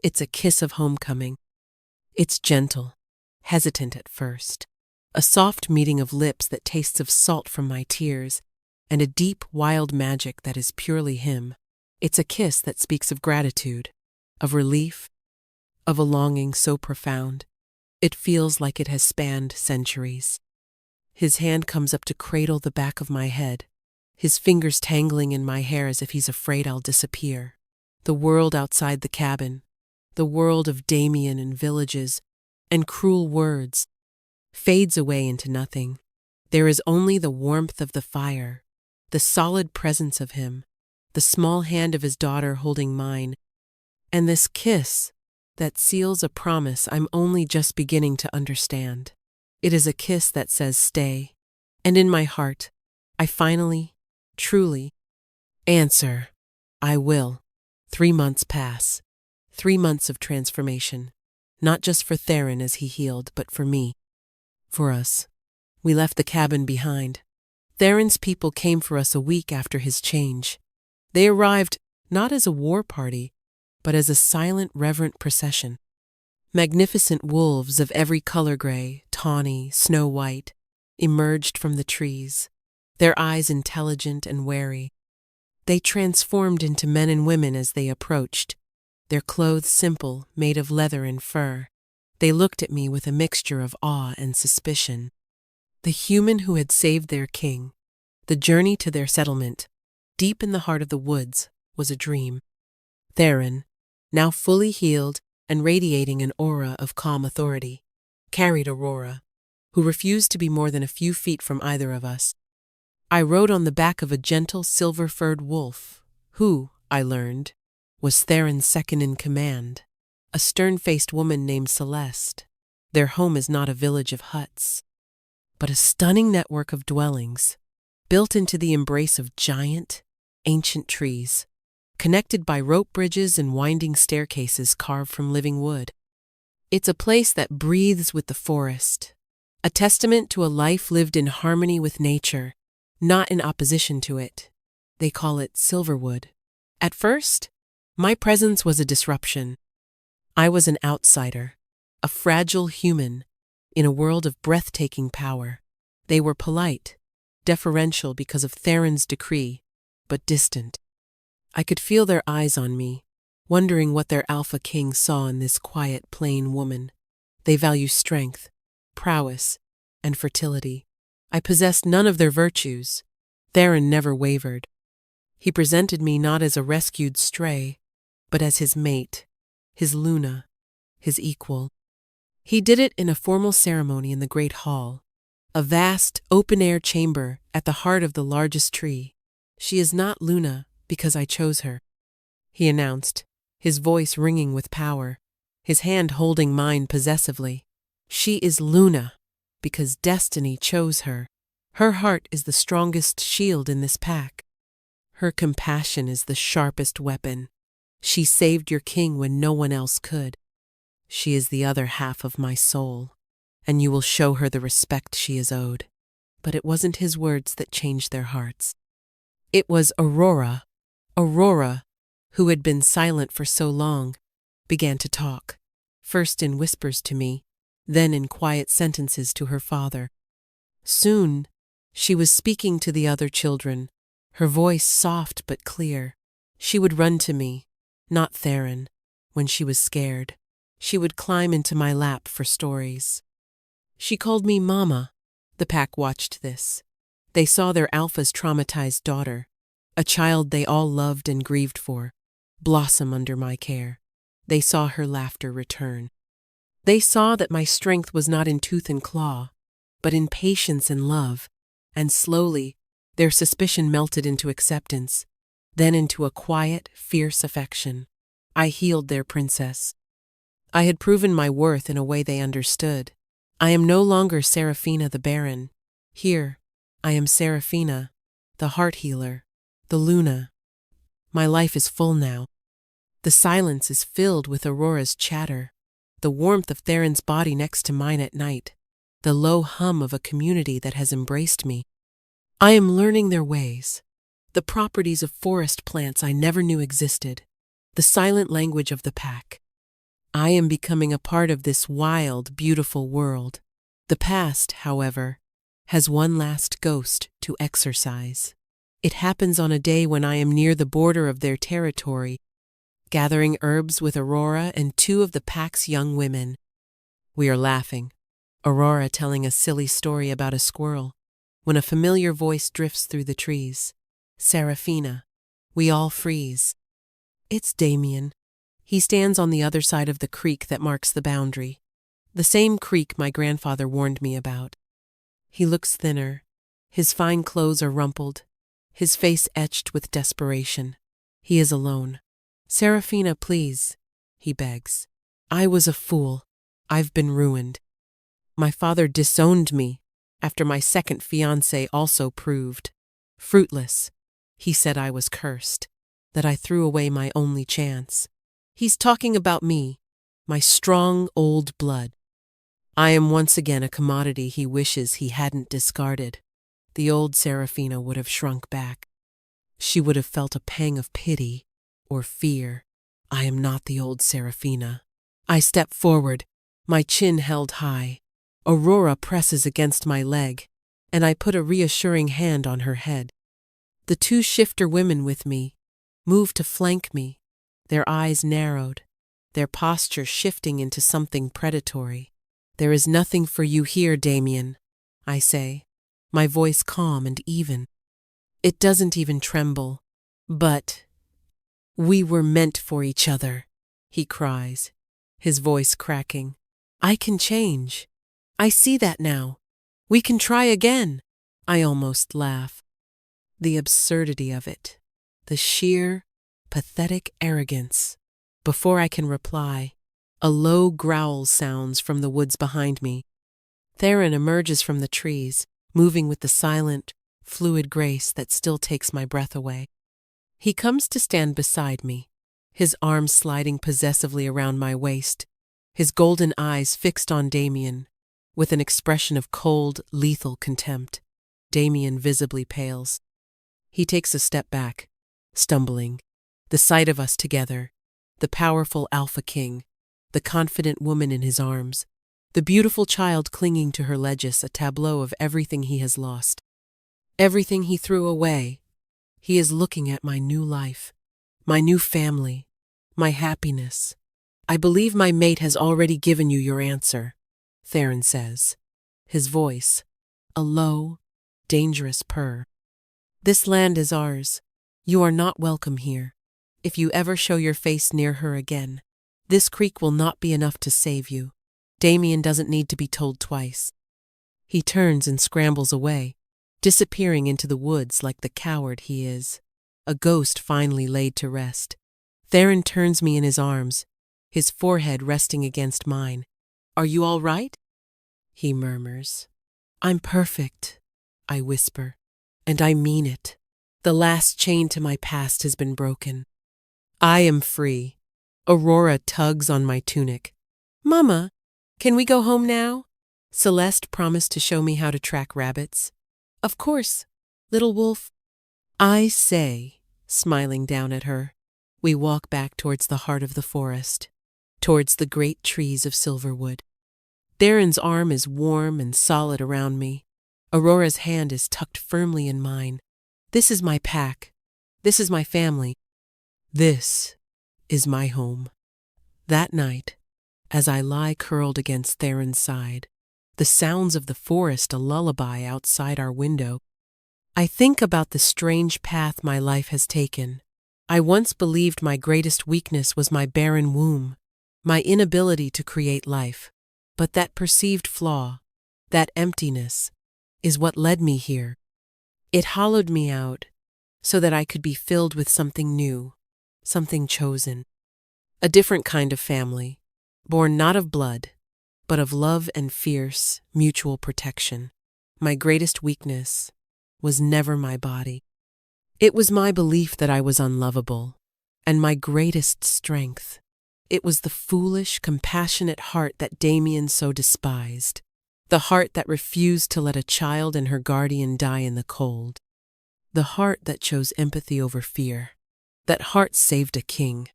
It's a kiss of homecoming. It's gentle, hesitant at first. A soft meeting of lips that tastes of salt from my tears, and a deep, wild magic that is purely him. It's a kiss that speaks of gratitude, of relief, of a longing so profound. It feels like it has spanned centuries. His hand comes up to cradle the back of my head, his fingers tangling in my hair as if he's afraid I'll disappear. The world outside the cabin, the world of Damien and villages, and cruel words, fades away into nothing. There is only the warmth of the fire, the solid presence of him, the small hand of his daughter holding mine, and this kiss that seals a promise I'm only just beginning to understand. It is a kiss that says stay, and in my heart, I finally, truly, answer, I will. 3 months pass, 3 months of transformation, not just for Theron as he healed, but for me. For us. We left the cabin behind. Theron's people came for us a week after his change. They arrived not as a war party, but as a silent, reverent procession. Magnificent wolves of every color gray, tawny, snow-white, emerged from the trees, their eyes intelligent and wary. They transformed into men and women as they approached, their clothes simple, made of leather and fur. They looked at me with a mixture of awe and suspicion. The human who had saved their king, the journey to their settlement, deep in the heart of the woods, was a dream. Theron, now fully healed and radiating an aura of calm authority, carried Aurora, who refused to be more than a few feet from either of us. I rode on the back of a gentle silver-furred wolf, who, I learned, was Theron's second in command, a stern-faced woman named Celeste. Their home is not a village of huts, but a stunning network of dwellings, built into the embrace of giant, ancient trees, connected by rope bridges and winding staircases carved from living wood. It's a place that breathes with the forest, a testament to a life lived in harmony with nature, not in opposition to it. They call it Silverwood. At first, my presence was a disruption. I was an outsider, a fragile human, in a world of breathtaking power. They were polite, deferential because of Theron's decree, but distant. I could feel their eyes on me, wondering what their alpha king saw in this quiet, plain woman. They value strength, prowess, and fertility. I possessed none of their virtues. Theron never wavered. He presented me not as a rescued stray, but as his mate, his Luna, his equal. He did it in a formal ceremony in the great hall, a vast, open-air chamber at the heart of the largest tree. "She is not Luna because I chose her," he announced, his voice ringing with power, his hand holding mine possessively. "She is Luna because destiny chose her. Her heart is the strongest shield in this pack. Her compassion is the sharpest weapon. She saved your king when no one else could. She is the other half of my soul, and you will show her the respect she is owed." But it wasn't his words that changed their hearts. It was Aurora, who had been silent for so long, began to talk, first in whispers to me, then in quiet sentences to her father. Soon, she was speaking to the other children, her voice soft but clear. She would run to me, not Theron, when she was scared. She would climb into my lap for stories. She called me Mama. The pack watched this. They saw their alpha's traumatized daughter, a child they all loved and grieved for, blossom under my care. They saw her laughter return. They saw that my strength was not in tooth and claw, but in patience and love, and slowly their suspicion melted into acceptance, then into a quiet, fierce affection. I healed their princess. I had proven my worth in a way they understood. I am no longer Seraphina the Baron. Here, I am Seraphina, the heart healer, the Luna. My life is full now. The silence is filled with Aurora's chatter, the warmth of Theron's body next to mine at night, the low hum of a community that has embraced me. I am learning their ways, the properties of forest plants I never knew existed, the silent language of the pack. I am becoming a part of this wild, beautiful world. The past, however, has one last ghost to exorcise. It happens on a day when I am near the border of their territory, gathering herbs with Aurora and two of the pack's young women. We are laughing, Aurora telling a silly story about a squirrel, when a familiar voice drifts through the trees. Seraphina. We all freeze. It's Damien. He stands on the other side of the creek that marks the boundary, the same creek my grandfather warned me about. He looks thinner. His fine clothes are rumpled, his face etched with desperation. He is alone. Seraphina, please, he begs. I was a fool. I've been ruined. My father disowned me after my second fiancé also proved fruitless. He said I was cursed, that I threw away my only chance. He's talking about me, my strong old blood. I am once again a commodity he wishes he hadn't discarded. The old Seraphina would have shrunk back. She would have felt a pang of pity or fear. I am not the old Seraphina. I step forward, my chin held high. Aurora presses against my leg, and I put a reassuring hand on her head. The two shifter women with me move to flank me, their eyes narrowed, their posture shifting into something predatory. There is nothing for you here, Damien, I say, my voice calm and even. It doesn't even tremble. But we were meant for each other, he cries, his voice cracking. I can change. I see that now. We can try again. I almost laugh. The absurdity of it, the sheer, pathetic arrogance. Before I can reply, a low growl sounds from the woods behind me. Theron emerges from the trees, moving with the silent, fluid grace that still takes my breath away. He comes to stand beside me, his arms sliding possessively around my waist, his golden eyes fixed on Damien, with an expression of cold, lethal contempt. Damien visibly pales. He takes a step back, stumbling. The sight of us together, the powerful Alpha King, the confident woman in his arms, the beautiful child clinging to her legis, a tableau of everything he has lost, everything he threw away. He is looking at my new life, my new family, my happiness. I believe my mate has already given you your answer, Theron says, his voice a low, dangerous purr. This land is ours. You are not welcome here. If you ever show your face near her again, this creek will not be enough to save you. Damien doesn't need to be told twice. He turns and scrambles away, disappearing into the woods like the coward he is, a ghost finally laid to rest. Theron turns me in his arms, his forehead resting against mine. Are you all right? He murmurs. I'm perfect, I whisper, and I mean it. The last chain to my past has been broken. I am free. Aurora tugs on my tunic. Mama, can we go home now? Celeste promised to show me how to track rabbits. Of course, little wolf. I say, smiling down at her. We walk back towards the heart of the forest, towards the great trees of Silverwood. Theron's arm is warm and solid around me. Aurora's hand is tucked firmly in mine. This is my pack. This is my family. This is my home. That night, as I lie curled against Theron's side, the sounds of the forest a lullaby outside our window, I think about the strange path my life has taken. I once believed my greatest weakness was my barren womb, my inability to create life. But that perceived flaw, that emptiness, is what led me here. It hollowed me out so that I could be filled with something new, something chosen. A different kind of family, born not of blood, but of love and fierce, mutual protection. My greatest weakness was never my body. It was my belief that I was unlovable, and my greatest strength. It was the foolish, compassionate heart that Damien so despised, the heart that refused to let a child and her guardian die in the cold, the heart that chose empathy over fear. That heart saved a king.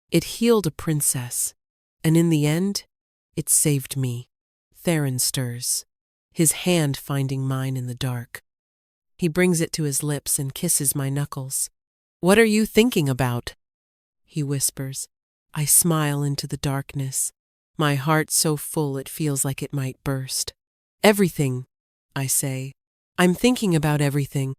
It healed a princess, and in the end, it saved me. Theron stirs, his hand finding mine in the dark. He brings it to his lips and kisses my knuckles. "What are you thinking about?" he whispers. I smile into the darkness, my heart so full it feels like it might burst. "Everything," I say. "I'm thinking about everything."